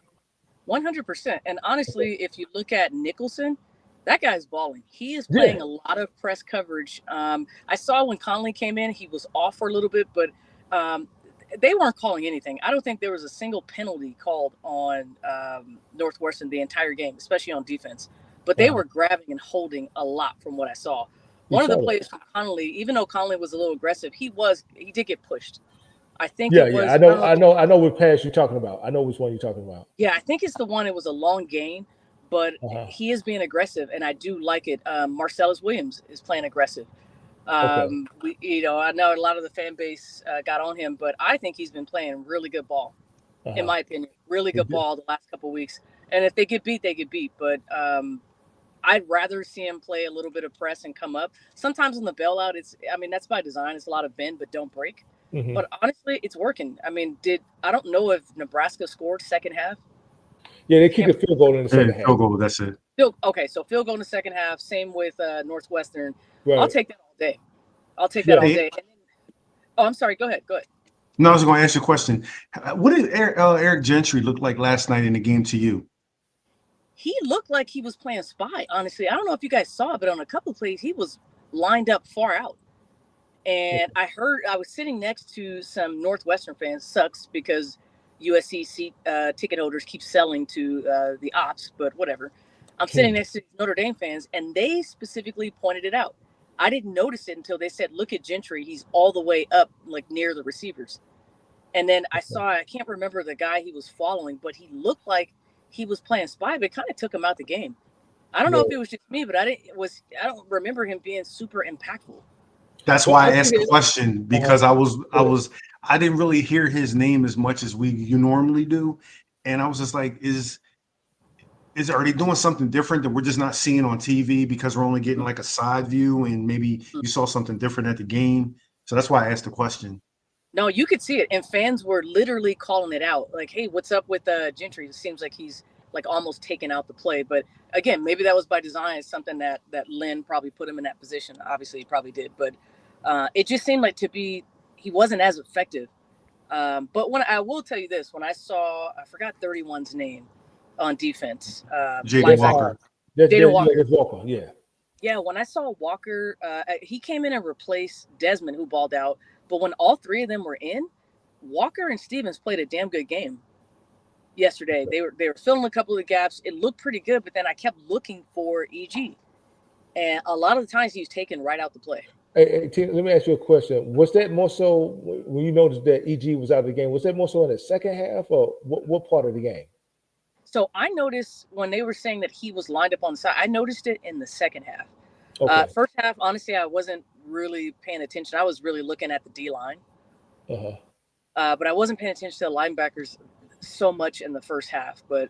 100%. And honestly, if you look at Nicholson, that guy's balling. He is playing a lot of press coverage. I saw when Conley came in, he was off for a little bit, but they weren't calling anything. I don't think there was a single penalty called on Northwestern the entire game, especially on defense. But they were grabbing and holding a lot from what I saw. One of the plays from Conley, even though Conley was a little aggressive, he did get pushed. I think it was. I know what pass you're talking about. I know which one you're talking about. Yeah, I think it's the one. It was a long gain, but he is being aggressive, and I do like it. Marcellus Williams is playing aggressive. I know a lot of the fan base got on him, but I think he's been playing really good ball, in my opinion. Really good ball the last couple of weeks. And if they get beat, they get beat. But I'd rather see him play a little bit of press and come up. Sometimes on the bailout, that's by design. It's a lot of bend, but don't break. Mm-hmm. But honestly, it's working. I mean, I don't know if Nebraska scored second half. Yeah, they kicked a field goal in the second half. Field goal, that's it. So field goal in the second half. Same with Northwestern. Right. I'll take that all day. All day. And then, I'm sorry. Go ahead. No, I was going to ask you a question. What did Eric Gentry look like last night in the game to you? He looked like he was playing spy, honestly. I don't know if you guys saw it, but on a couple of plays, he was lined up far out. And I was sitting next to some Northwestern fans. Sucks because USC ticket holders keep selling to the ops, but whatever. I'm sitting next to Notre Dame fans, and they specifically pointed it out. I didn't notice it until they said, look at Gentry. He's all the way up, like near the receivers. And then I can't remember the guy he was following, but he looked like he was playing spy, but it kind of took him out the game. I don't know if it was just me, but I don't remember him being super impactful. That's why I asked the question, because I didn't really hear his name as much as you normally do. And I was just like, are they doing something different that we're just not seeing on TV because we're only getting like a side view and maybe you saw something different at the game? So that's why I asked the question. No, you could see it. And fans were literally calling it out. Like, hey, what's up with Gentry? It seems like he's like almost taken out the play. But again, maybe that was by design. It's something that Lynn probably put him in that position. Obviously, he probably did. But it just seemed like he wasn't as effective. But when I will tell you this, when I saw, I forgot 31's name on defense. Jaden Walker. Jaden Walker, yeah. Yeah, when I saw Walker, he came in and replaced Desmond, who balled out. But when all three of them were in, Walker and Stevens played a damn good game yesterday. They were filling a couple of gaps. It looked pretty good, but then I kept looking for EG. And a lot of the times he was taken right out the play. Hey, Tina, let me ask you a question. Was that more so when you noticed that EG was out of the game? Was that more so in the second half or what part of the game? So I noticed when they were saying that he was lined up on the side, I noticed it in the second half. Okay. First half, honestly, I wasn't really paying attention. I was really looking at the D-line. But I wasn't paying attention to the linebackers so much in the first half. But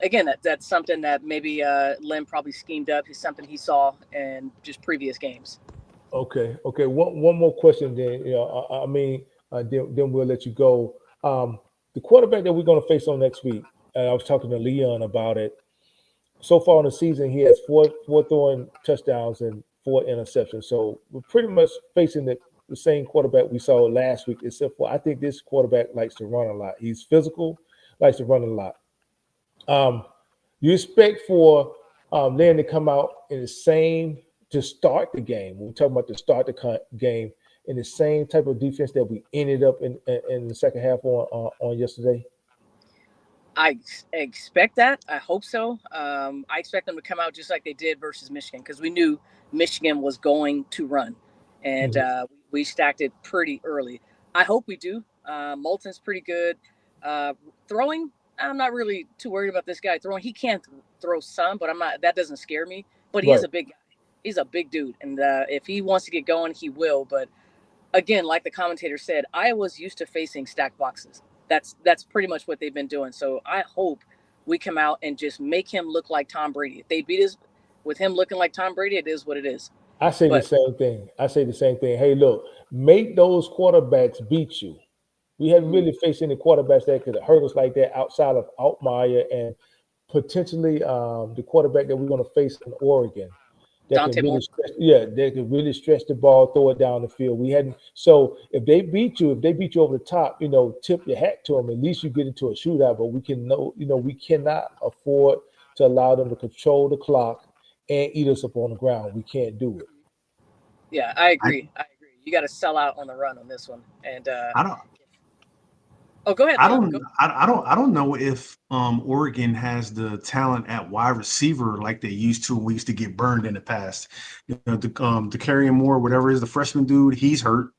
again, that's something that maybe Lynn probably schemed up. It's something he saw in just previous games. Okay. One more question, then. Then we'll let you go. The quarterback that we're going to face on next week. I was talking to Leon about it. So far in the season, he has four throwing touchdowns and 4 interceptions. So we're pretty much facing the same quarterback we saw last week, except for I think this quarterback likes to run a lot. He's physical, likes to run a lot. You expect for Lynn to come out in the same to start the game. We're talking about to start the game in the same type of defense that we ended up in the second half on yesterday. I expect that. I hope so. I expect them to come out just like they did versus Michigan because we knew Michigan was going to run, and we stacked it pretty early. I hope we do. Moulton's pretty good. Throwing, I'm not really too worried about this guy throwing. He can throw some, but I'm not. That doesn't scare me. But he is a big guy. He's a big dude, and if he wants to get going, he will. But again, like the commentator said, Iowa's used to facing stacked boxes. That's pretty much what they've been doing. So I hope we come out and just make him look like Tom Brady. If they beat us with him looking like Tom Brady, it is what it is. I say the same thing. Hey, look, make those quarterbacks beat you. We haven't really faced any quarterbacks that could hurt us like that outside of Altmaier and potentially the quarterback that we're going to face in Oregon. That can really they can really stretch the ball, throw it down the field. We hadn't. So if they beat you over the top, tip your hat to them. At least you get into a shootout. But we cannot afford to allow them to control the clock and eat us up on the ground. We can't do it. Yeah, I agree. You got to sell out on the run on this one. And I don't. Oh, go ahead. I don't know if Oregon has the talent at wide receiver like they used to. We used to get burned in the past. To carry more, whatever is the freshman dude, he's hurt.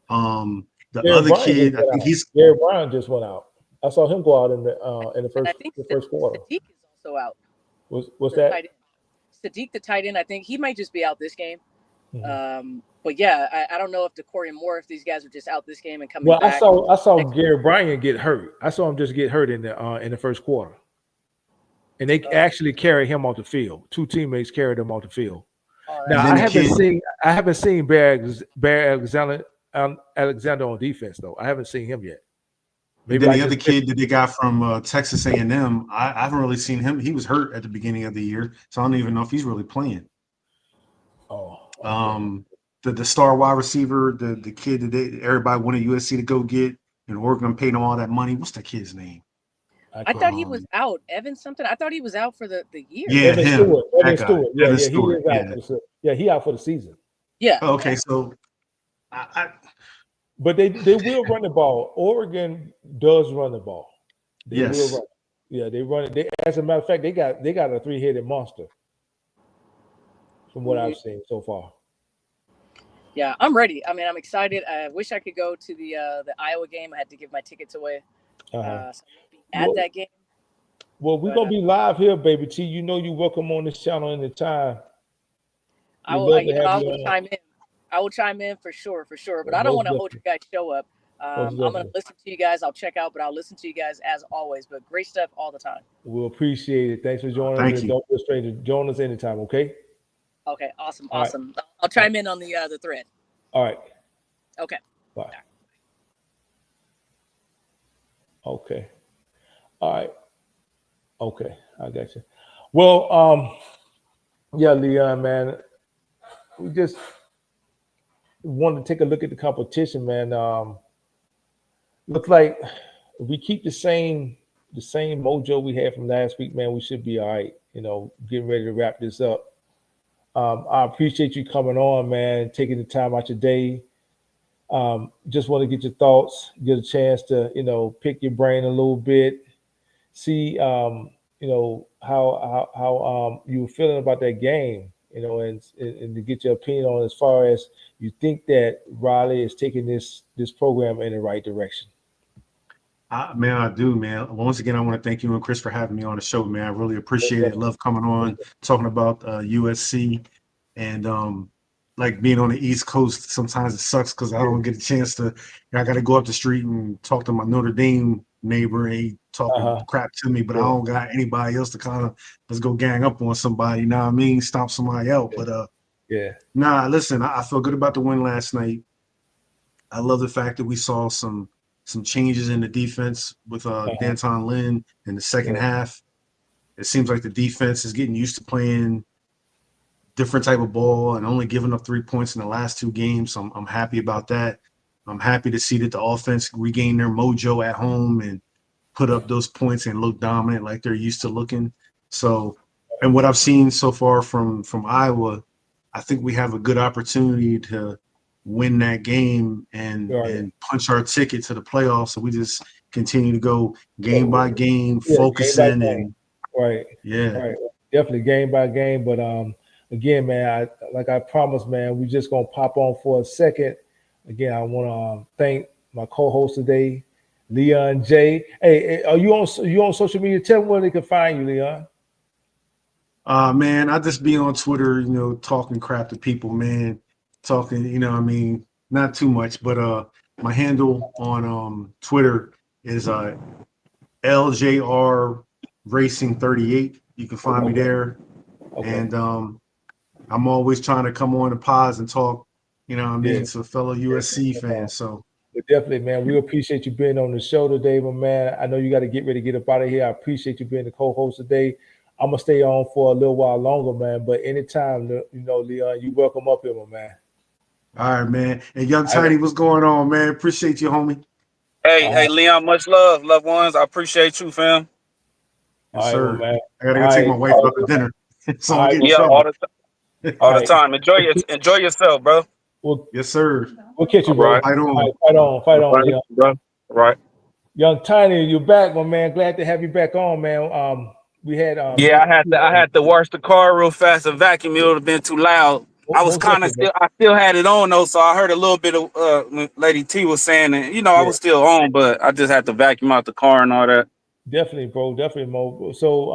The Jared other Bryan kid, I think he's Jared Bryan just went out. I saw him go out in the first quarter. Sadiq is also out. What's that? Sadiq, the tight end, I think he might just be out this game. Mm-hmm. But yeah, I don't know if DeCorian Moore, if these guys are just out this game and coming I back. saw Gary Bryan get hurt. I saw him just get hurt in the first quarter, and they actually carried him off the field. Two teammates carried him off the field. Now I haven't seen Bear Alexander on defense though. I haven't seen him yet. Maybe the other kid that they got from Texas A&M, I haven't really seen him. He was hurt at the beginning of the year, so I don't even know if he's really playing. Oh. Okay. The star wide receiver, the kid that everybody wanted USC to go get, and Oregon paid him all that money. What's that kid's name? I thought he was out. Evan something. I thought he was out for the year. Yeah, Evan Stewart. Yeah, he is out. He out for the season. Yeah. Okay, so but they will run the ball. Oregon does run the ball. They will run. Yeah, they run it. As a matter of fact, they got a 3-headed monster. From what I've seen so far. Yeah, I'm ready. I mean, I'm excited. I wish I could go to the Iowa game. I had to give my tickets away at that game. Well, we're gonna be live here, baby T. You know you're welcome on this channel anytime. I will chime in. I will chime in for sure. But I don't want to hold you guys show up. I'm gonna listen to you guys. I'll check out, but I'll listen to you guys as always. But great stuff all the time. We'll appreciate it. Thanks for joining us. Don't be a stranger. Join us anytime, okay? Okay, awesome. Right. I'll chime in on the thread. All right. Okay. Bye. Okay. All right. Okay, I got you. Well, yeah, Leon, man, we just wanted to take a look at the competition, man. Looks like if we keep the same mojo we had from last week, man, we should be all right. Getting ready to wrap this up. I appreciate you coming on, man, taking the time out your day. Just want to get your thoughts, get a chance to, pick your brain a little bit, see, how you were feeling about that game, and to get your opinion on as far as you think that Riley is taking this program in the right direction. Man, I do, man. Once again, I want to thank you and Chris for having me on the show, man. I really appreciate it. Love coming on, talking about USC, and like being on the East Coast. Sometimes it sucks because I don't get a chance to. I got to go up the street and talk to my Notre Dame neighbor. And he talking crap to me, but I don't got anybody else to kind of let's go gang up on somebody. You know what I mean? Stomp somebody out. But nah. Listen, I feel good about the win last night. I love the fact that we saw some changes in the defense with D'Anton Lynn in the second half. It seems like the defense is getting used to playing different type of ball and only giving up 3 points in the last 2 games. So I'm happy about that. I'm happy to see that the offense regained their mojo at home and put up those points and look dominant like they're used to looking. So, and what I've seen so far from Iowa, I think we have a good opportunity to win that game and punch our ticket to the playoffs. So we just continue to go game by game, focusing and definitely game by game. But again, man, I promised, man, we just gonna pop on for a second. Again, I want to thank my co-host today, Leon J. Hey, are you on social media? Tell me where they can find you, Leon. Man, I just be on Twitter, talking crap to people, man. Talking, I mean, not too much, but my handle on Twitter is LJR Racing 38. You can find me there. Okay. And I'm always trying to come on the pods and talk, you know what I mean, to fellow USC fans. So but definitely, man, we appreciate you being on the show today, my man. I know you got to get ready to get up out of here. I appreciate you being the co-host today. I'm gonna stay on for a little while longer, man. But anytime, you know, Leon, you welcome up here, my man. All right, man. And Young Tiny, what's going on, man? Appreciate you, homie. Hey, Leon, much love, loved ones. I appreciate you, fam. Yes, sir. Well, man. I gotta go take my wife out to dinner. So I'm getting all the time. Enjoy yourself, bro. Well, yes, sir. We'll catch you, bro. Right. Fight on, Leon. Bro. Right. Young Tiny, you're back, my man. Glad to have you back on, man. We had I had to wash the car real fast and vacuum. It would have been too loud. I was kind of I still had it on though, so I heard a little bit of Lady T was saying that, you know, I was still on, but I just had to vacuum out the car and all that. Definitely, bro. Definitely, Mo. So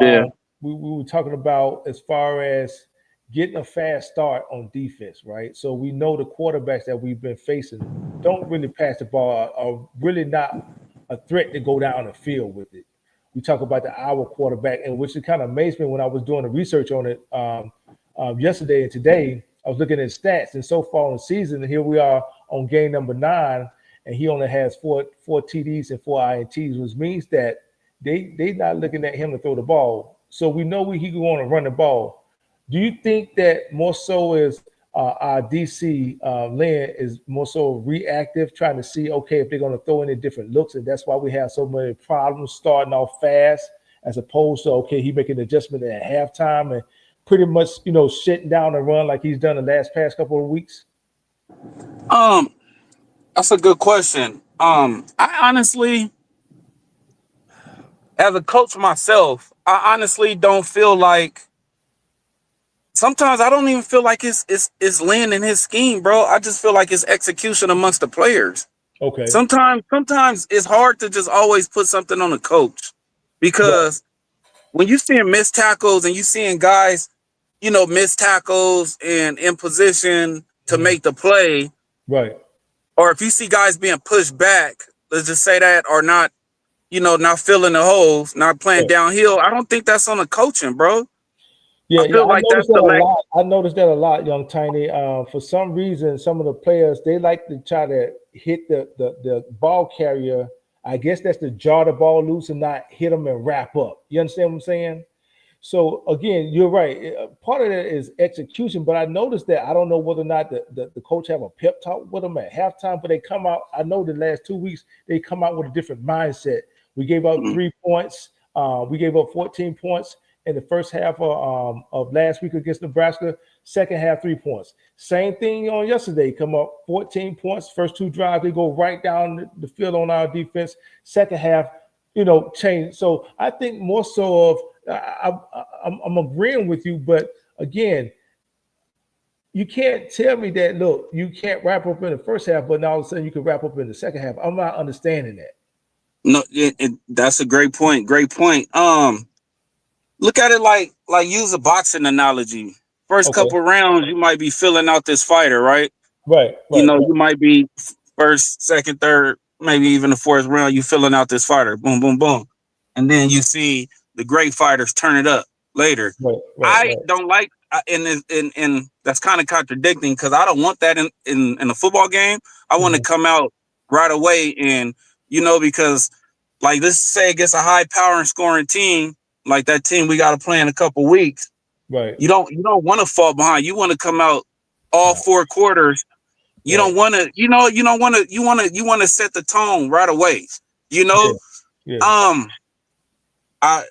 we were talking about as far as getting a fast start on defense, right? So we know the quarterbacks that we've been facing don't really pass the ball, are really not a threat to go down the field with it. We talk about our quarterback, and which kind of amazed me when I was doing the research on it yesterday and today. I was looking at stats, and so far in the season, and here we are on game number 9, and he only has four TDs and 4 INTs, which means that they not looking at him to throw the ball. So we know he can want to run the ball. Do you think that more so is our DC Lynn is more so reactive, trying to see, okay, if they're going to throw any different looks, and that's why we have so many problems starting off fast, as opposed to, okay, he making an adjustment at halftime and pretty much, you know, shutting down the run like he's done the past couple of weeks? That's a good question. I honestly, as a coach myself, I honestly don't feel like. Sometimes I don't even feel like it's Lynn and his scheme, bro. I just feel like it's execution amongst the players. Okay. Sometimes it's hard to just always put something on the coach, because when you seeing missed tackles and you seeing guys, you know, miss tackles and in position to make the play, right? Or if you see guys being pushed back, let's just say that, or not, you know, not filling the holes, not playing downhill, I don't think that's on the coaching, bro. I noticed that a lot, Young Tiny. For some reason, some of the players, they like to try to hit the ball carrier. I guess that's to jar the ball loose and not hit them and wrap up. You understand what I'm saying? So again, you're right. Part of that is execution, but I noticed that, I don't know whether or not the coach have a pep talk with them at halftime, but they come out, I know the last 2 weeks, they come out with a different mindset. We gave out 3 points. We gave up 14 points in the first half of last week against Nebraska. Second half, 3 points. Same thing on yesterday. Come up 14 points. First 2 drives, they go right down the field on our defense. Second half, you know, change. So I think more so of, I'm agreeing with you, but again, you can't tell me that, look, you can't wrap up in the first half, but now all of a sudden you can wrap up in the second half. I'm not understanding that. No, that's a great point. Great point. Look at it like use a boxing analogy. First couple rounds, you might be filling out this fighter, right? Right. You know, you might be first, second, third, maybe even the fourth round, you filling out this fighter. Boom, boom, boom. And then you see the great fighters turn it up later. I don't like, and that's kind of contradicting, because I don't want that in a football game. I want to come out right away, and, you know, because like, let's say against a high power and scoring team, like that team we got to play in a couple weeks. Right. You don't want to fall behind. You want to come out all 4 quarters. You don't want to, you want to set the tone right away. You know? I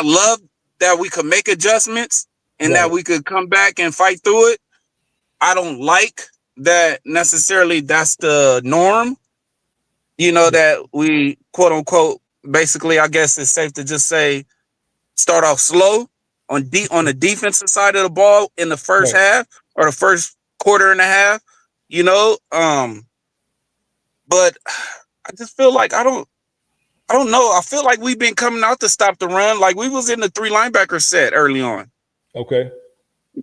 love that we could make adjustments and that we could come back and fight through it. I don't like that necessarily that's the norm. You know, that we, quote unquote, basically, I guess it's safe to just say, start off slow on the defensive side of the ball in the first half or the first quarter and a half, you know. But I just feel like I don't know. I feel like we've been coming out to stop the run. Like, we was in the 3 linebacker set early on. Okay.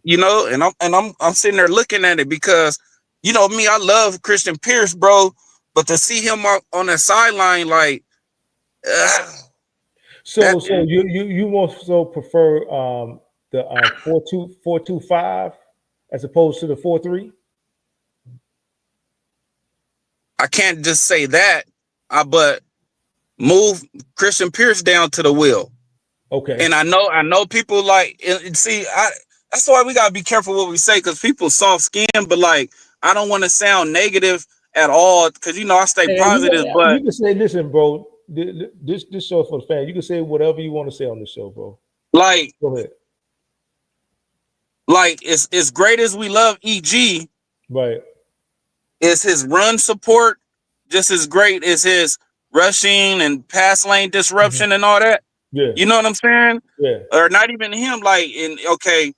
You know, and I'm sitting there looking at it because, you know me, I love Christian Pierce, bro. But to see him on the sideline, like, So you more so prefer the 4-2-5 as opposed to the 4-3? I can't just say that, but move Christian Pierce down to the wheel. Okay. And I know people like, see, that's why we gotta be careful what we say, because people soft skin, but like, I don't want to sound negative at all, because I stay positive. But you can say, listen, bro, this show for the fan. You can say whatever you want to say on the show, bro. Like, go ahead. Like, as great as we love EG, right? Is his run support just as great as his rushing and pass lane disruption and all that? Yeah. You know what I'm saying? Yeah. Or not even him. Like, okay,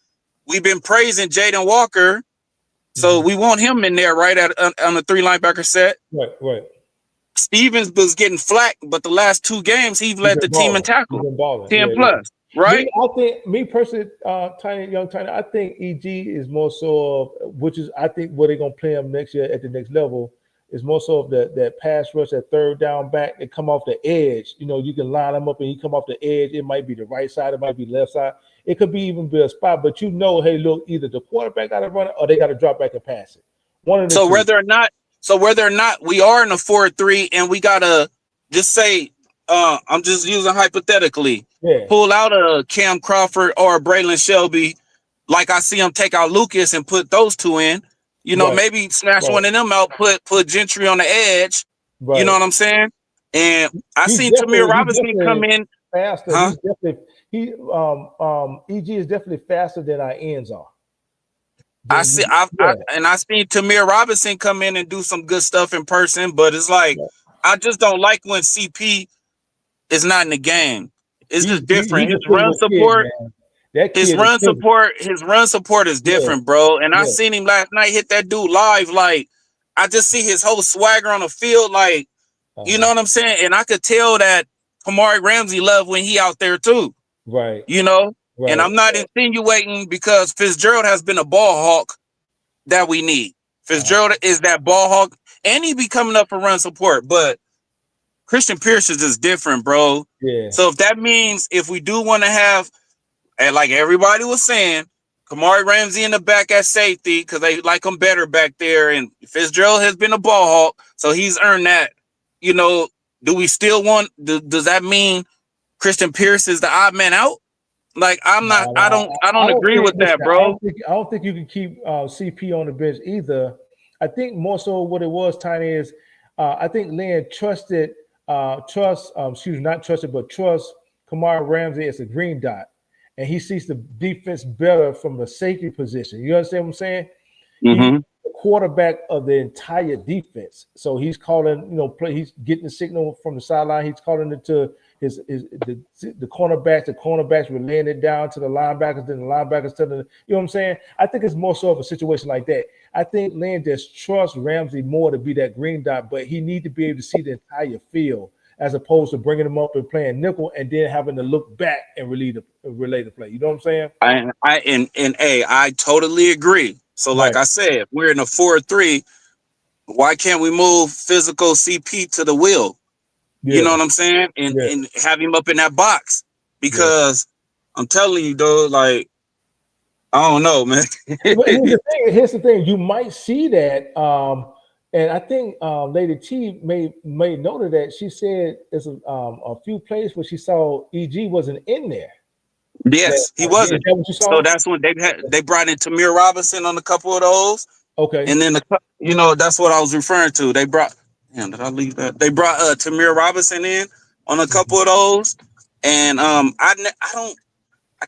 we've been praising Jaden Walker, so we want him in there right on the 3 linebacker set. Right. Stevens was getting flack, but the last 2 games he's led the team in tackle. 10 plus. Right? I think, me personally, Tiny, I think EG is more so of, which is, I think, where they're going to play him next year at the next level, is more so of that pass rush, that third down back, that come off the edge. You can line him up and he come off the edge. It might be the right side, it might be left side. It could be even be a spot, but hey, look, either the quarterback got to run it or they got to drop back and pass it. One of the two. whether or not we are in a 4-3 and we got to just say, I'm just using hypothetically, pull out a Cam Crawford or a Braylon Shelby, like I see him take out Lucas and put those 2 in. Maybe snatch one of them out, put Gentry on the edge. You know what I'm saying? And I seen Tamir Robinson come in faster. Huh? EG is definitely faster than our ends are. I seen Tamir Robinson come in and do some good stuff in person, but it's like I just don't like when CP is not in the game. It's just different. His run support. His run support is different, bro. And I seen him last night hit that dude live. Like, I just see his whole swagger on the field. Like, you know what I'm saying? And I could tell that Kamari Ramsey loved when he out there too. Right. Right. And I'm not insinuating, because Fitzgerald has been a ball hawk that we need. Fitzgerald is that ball hawk, and he be coming up for run support. But Christian Pierce is just different, bro. Yeah. So if that means, if we do want to have, and like everybody was saying, Kamari Ramsey in the back at safety, because they like him better back there, and Fitzgerald has been a ball hawk, so he's earned that. Do we still want? Does that mean Christian Pierce is the odd man out? Like, I don't agree with that, bro. I don't think you can keep CP on the bench either. I think more so what it was, Tiny, is I think Lynn trust Kamari Ramsey as a green dot, and he sees the defense better from the safety position. You understand what I'm saying? Mm-hmm. He's the quarterback of the entire defense, so he's calling, he's getting the signal from the sideline. He's calling it to the cornerbacks relaying it down to the linebackers, then the linebackers to the, you know what I'm saying? I think it's more so of a situation like that. I think Lynn just trusts Ramsey more to be that green dot, but he needs to be able to see the entire field, as opposed to bringing him up and playing nickel and then having to look back and relay the play. You know what I'm saying? I totally agree. So like I said, we're in a 4-3. Why can't we move physical CP to the wheel? Yeah. You know what I'm saying? And have him up in that box, because I'm telling you, though, like, I don't know, man. Here's the thing. You might see that. And I think Lady T made note of that. She said there's a few plays where she saw EG wasn't in there. Yes, he wasn't. So that's when they brought in Tamir Robinson on a couple of those. Okay. And then that's what I was referring to. They brought. Damn, did I leave that? They brought Tamir Robinson in on a couple of those, and I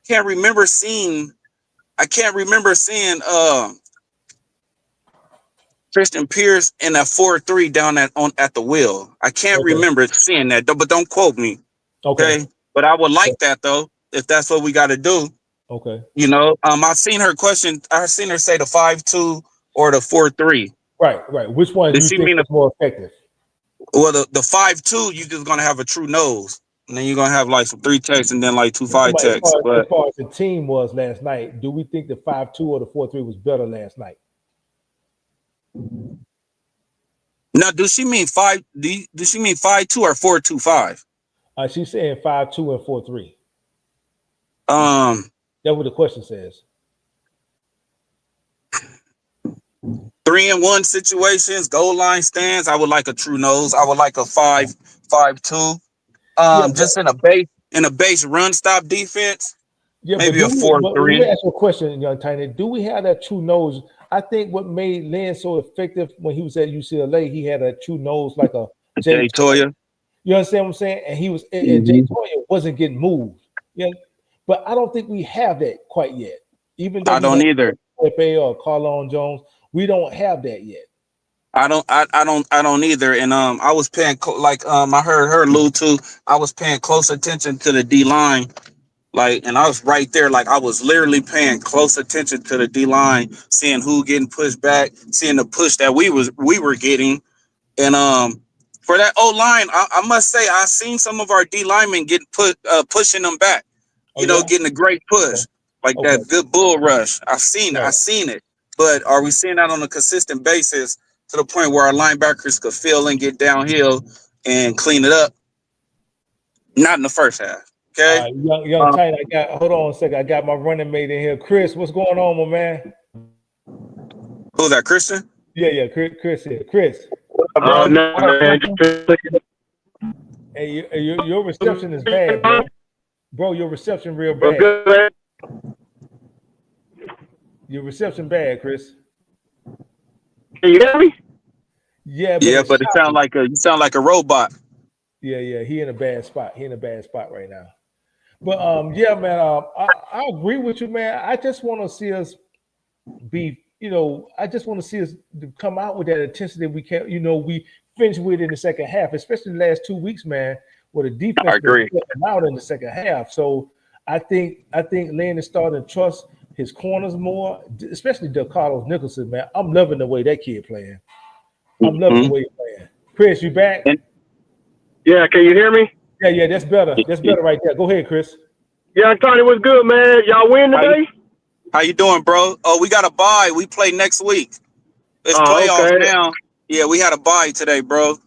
can't remember seeing Christian Pierce in that 4-3 down at the wheel. I can't remember seeing that, but don't quote me. Okay. But I would like that, though, if that's what we got to do. Okay. I've seen her question. I've seen her say the 5-2 or the 4-3. Right. Which one do you think is more effective? Well, the 5-2, you're just gonna have a true nose, and then you're gonna have like some 3 techs and then like 2 5 techs. As far as the team was last night, do we think the 5-2 or the 4-3 was better last night? Now, does she mean 5? Does she mean 5-2 or 4-2-5? She's saying 5'2" and 4'3". That's what the question says. 3-and-1 situations, goal line stands. I would like a true nose. I would like a 5'2". Just in a base run stop defense. Yeah, maybe a 4-3. Let me ask you a question, Young Tiny. Do we have that true nose? I think what made Lynn so effective when he was at UCLA, he had a true nose like a Jay Toya. You understand what I'm saying? And he was, and Jay Toya wasn't getting moved. Yeah, but I don't think we have that quite yet. Even though I don't either. FA or Carlon Jones, we don't have that yet. I don't either. And I was paying I heard her allude to. I was paying close attention to the D line. And I was right there, I was literally paying close attention to the D line, seeing who getting pushed back, seeing the push that we were getting, and for that O line, I must say I seen some of our D linemen get pushing them back, getting a great push, that good bull rush. I've seen it, but are we seeing that on a consistent basis to the point where our linebackers could feel and get downhill and clean it up? Not in the first half. Okay. Young Tight, hold on a second. I got my running mate in here. Chris, what's going on, my man? Who's that, Christian? Yeah, Chris here. Chris. Oh, no, man. Hey, your reception is bad, bro. Bro, your reception real bad. Good. Your reception bad, Chris. Can you hear me? Yeah, but you sound like a robot. Yeah, he in a bad spot. He in a bad spot right now. But yeah, man, I agree with you, man. I just want to see us be, I just want to see us come out with that intensity we can, we finish with in the second half, especially the last 2 weeks, man, where the defense I agree. out in the second half. So I think Lynn is starting to trust his corners more, especially DeCarlos Nicholson, man. I'm loving the way that kid playing. I'm loving the way he's playing. Chris, you back? Yeah, can you hear me? Yeah, that's better. That's better right there. Go ahead, Chris. Yeah, Tony, what's good, man? Y'all win today? How you doing, bro? Oh, we got a bye. We play next week. It's playoffs now. Yeah, we had a bye today, bro.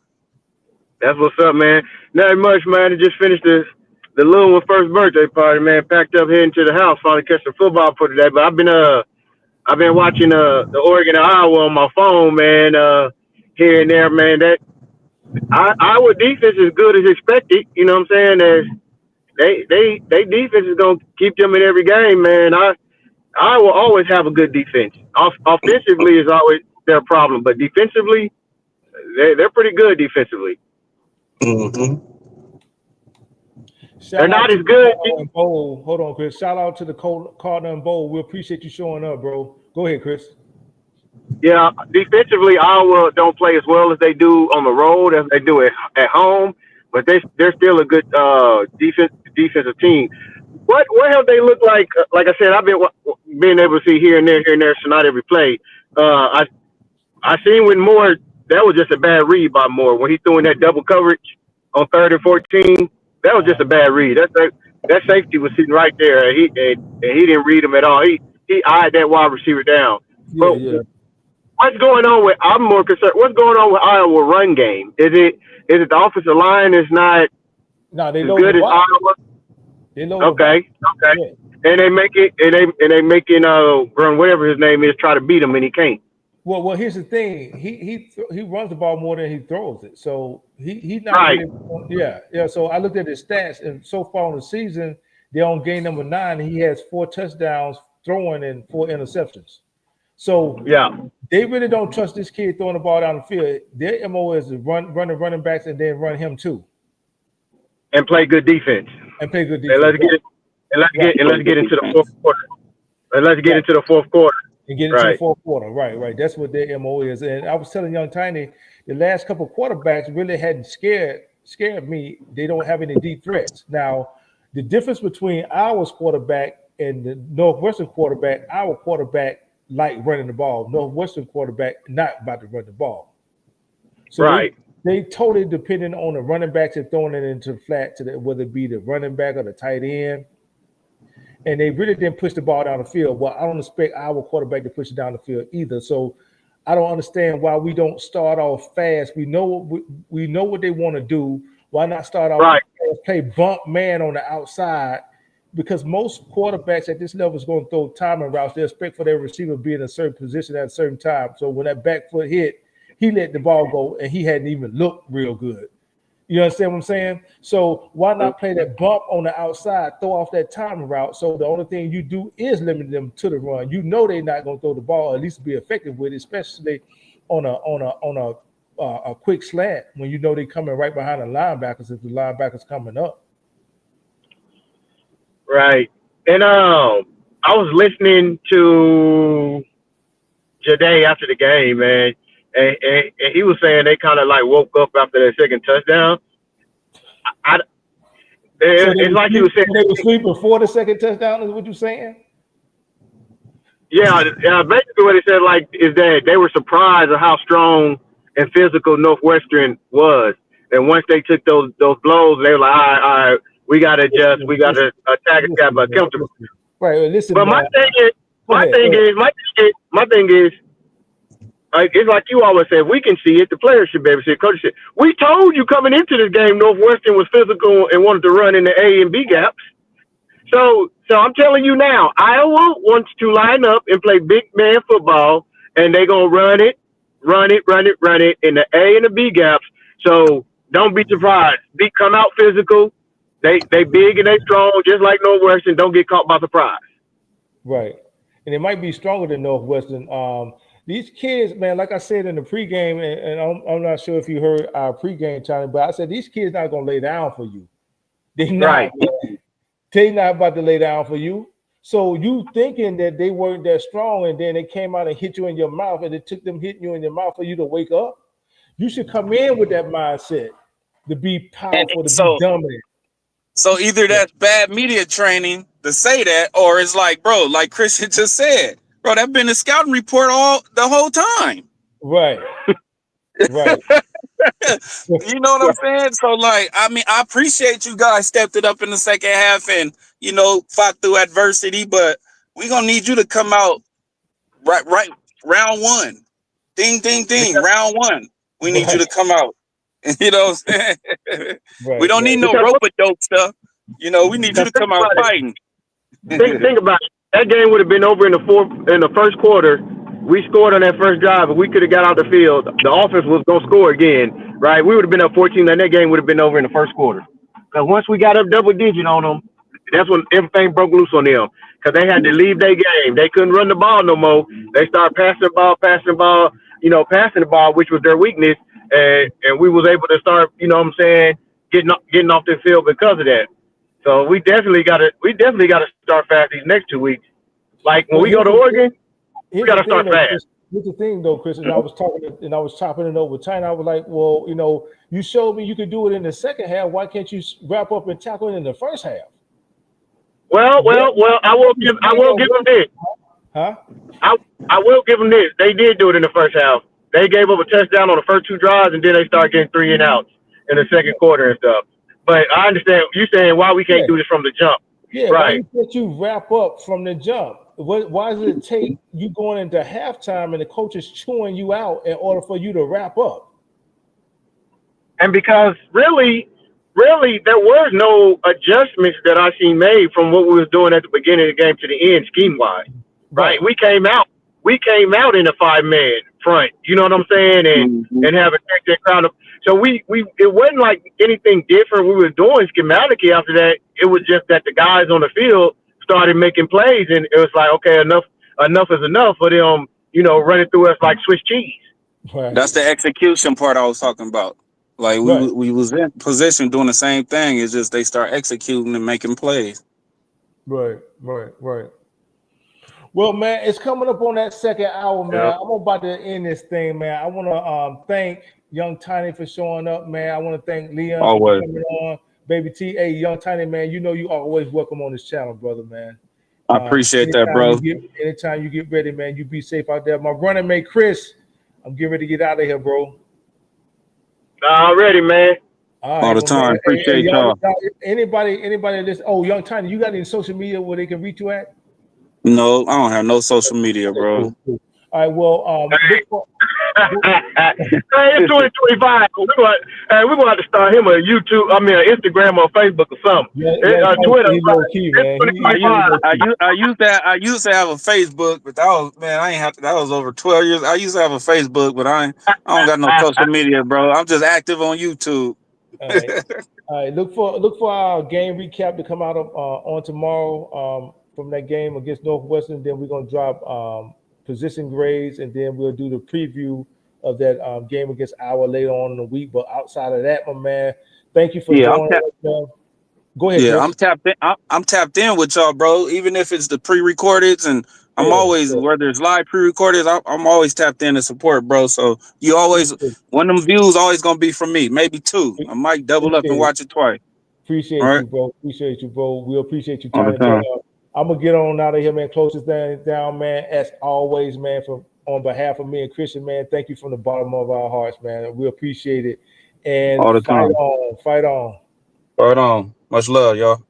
That's what's up, man. Not much, man. I just finished the little one first birthday party, man. Packed up heading to the house, finally catch the football for today. But I've been watching the Oregon and Iowa on my phone, man. Here and there, man. That Iowa defense is good as expected. You know what I'm saying? As they defense is gonna keep them in every game, man. I will always have a good defense. Offensively is always their problem, but defensively, they're pretty good defensively. Mm-hmm. They're not as good. Hold on, Chris. Shout out to the Cardinal and Bowl. We appreciate you showing up, bro. Go ahead, Chris. Yeah, defensively, Iowa don't play as well as they do on the road as they do at home, but they're still a good defensive team. What have they looked like? Like I said, I've been able to see here and there, so not every play. I seen when Moore, that was just a bad read by Moore when he threw in that double coverage on 3rd and 14. That was just a bad read. That safety was sitting right there, and he didn't read him at all. He eyed that wide receiver down. Yeah. What's going on with? I'm more concerned. What's going on with Iowa run game? Is it the offensive line is not as good as Iowa? They know okay. Yeah. And they make it, and they making run whatever his name is try to beat him, and he can't. Well, here's the thing. He runs the ball more than he throws it. So he's not right. Really, yeah. So I looked at his stats, and so far in the season, they're on game number 9. And he has 4 touchdowns throwing and 4 interceptions. So yeah, they really don't trust this kid throwing the ball down the field. Their MO is to run the running backs and then run him too, and play good defense. And let's get into the fourth quarter. Let's get into the fourth quarter. And get into the fourth quarter. Right. That's what their MO is. And I was telling Young Tiny, the last couple of quarterbacks really hadn't scared me. They don't have any deep threats. Now, the difference between our quarterback and the Northwestern quarterback, our quarterback like running the ball. Northwestern quarterback not about to run the ball. So they totally dependent on the running backs and throwing it into the flat whether it be the running back or the tight end. And they really didn't push the ball down the field. Well, I don't expect our quarterback to push it down the field either. So I don't understand why we don't start off fast. We know what they want to do. Why not start off Right. play bump man on the outside? Because most quarterbacks at this level is going to throw timing routes. They expect for their receiver to be in a certain position at a certain time. So when that back foot hit, he let the ball go, and he hadn't even looked real good. You understand what I'm saying? So why not play that bump on the outside, throw off that timing route? So the only thing you do is limit them to the run. You know they're not going to throw the ball, or at least be effective with it, especially on a quick slant when you know they're coming right behind the linebackers if the linebackers coming up. Right. And I was listening to Jade after the game, man, and he was saying they kind of like woke up after that second touchdown. It's like he was saying they were asleep before the second touchdown. Is what you're saying? Yeah. Basically, what he said like is that they were surprised at how strong and physical Northwestern was, and once they took those blows, they were like, all right, we got to adjust, we got to attack it, got to comfortable. Right. Listen. But my thing is. Like, it's like you always say, we can see it. The players should be able to see it. Coach said, we told you coming into this game, Northwestern was physical and wanted to run in the A and B gaps. So I'm telling you now, Iowa wants to line up and play big man football, and they're going to run it in the A and the B gaps. So don't be surprised. Come out physical. They big and they strong, just like Northwestern. Don't get caught by surprise. Right. And it might be stronger than Northwestern. These kids, man, like I said in the pregame, and I'm not sure if you heard our pregame time, but I said these kids not going to lay down for you. They're not. Right. They're not about to lay down for you. So you thinking that they weren't that strong, and then they came out and hit you in your mouth, and it took them hitting you in your mouth for you to wake up. You should come in with that mindset to be powerful, be dominant. So either that's bad media training to say that, or it's like, bro, like Christian just said. Bro, that's been a scouting report the whole time. Right. Right. You know what I'm saying? So, like, I mean, I appreciate you guys stepped it up in the second half and, fought through adversity, but we're going to need you to come out right, round one. Ding, ding, ding, round one. We need you to come out. You know what I'm saying? Right, we don't need no rope-a-dope stuff. We need you to come out fighting. Think about it. That game would have been over in the first quarter. We scored on that first drive, but we could have got out the field. The offense was going to score again, right? We would have been up 14, and that game would have been over in the first quarter. Because once we got up double digit on them, that's when everything broke loose on them. Because they had to leave their game. They couldn't run the ball no more. They started passing the ball, which was their weakness, and we was able to start, getting off the field because of that. So we definitely got to start fast these next 2 weeks. Like when we go to Oregon, we got to start fast. Here's the thing, though, Chris. And I was chopping it over with China. I was like, well, you showed me you could do it in the second half. Why can't you wrap up and tackle it in the first half? Well, I will give them this. Huh? I will give them this. They did do it in the first half. They gave up a touchdown on the first two drives, and then they started getting 3 and outs in the second quarter and stuff. But I understand you saying why we can't do this from the jump. Yeah, right. Why can't you wrap up from the jump? Why does it take you going into halftime and the coach is chewing you out in order for you to wrap up? And because really there was no adjustments that I seen made from what we was doing at the beginning of the game to the end scheme wise. Right. We came out in a 5-man front. You know what I'm saying? And have a that crowd of. So it wasn't like anything different we were doing schematically after that. It was just that the guys on the field started making plays, and it was like, okay, enough is enough for them, running through us like Swiss cheese. Right. That's the execution part I was talking about. Like we was in position doing the same thing. It's just they start executing and making plays. Right. Well, man, it's coming up on that second hour, man. Yeah. I'm about to end this thing, man. I want to thank Young Tiny for showing up, man. I want to thank Leon for coming on. Baby T, hey, Young Tiny, man, you always welcome on this channel, brother, man. I appreciate that, bro. Anytime you get ready, man, you be safe out there. My running mate, Chris, I'm getting ready to get out of here, bro. Already, man. All the time. Man. Appreciate y'all. Anybody this? Oh, Young Tiny, you got any social media where they can reach you at? No, I don't have no social media, bro. Cool. All right, well, it's 2025. We're gonna have to start him a YouTube. I mean, an Instagram or Facebook or something. Twitter. He's low key, man. I used to have a Facebook, but that was, man, I ain't have to. That was over 12 years. I used to have a Facebook, but I don't got no social media, bro. I'm just active on YouTube. All right. Look for our game recap to come out on tomorrow from that game against Northwestern. Then we're gonna drop position grades, and then we'll do the preview of that game against Iowa later on in the week. But outside of that, my man, thank you for joining us, man. Go ahead. Yeah, Chris. I'm tapped in with y'all, bro. Even if it's the pre-recordeds, and I'm always whether it's live pre-recorded, I'm always tapped in to support, bro. So you always one of them views always gonna be from me, maybe two. I might double up and watch it twice. Appreciate you, bro. We appreciate you turning up. I'm gonna get on out of here, man. Close this thing down, man. As always, man. On behalf of me and Christian, man, thank you from the bottom of our hearts, man. We appreciate it. And all the time. Fight on. Right on. Much love, y'all.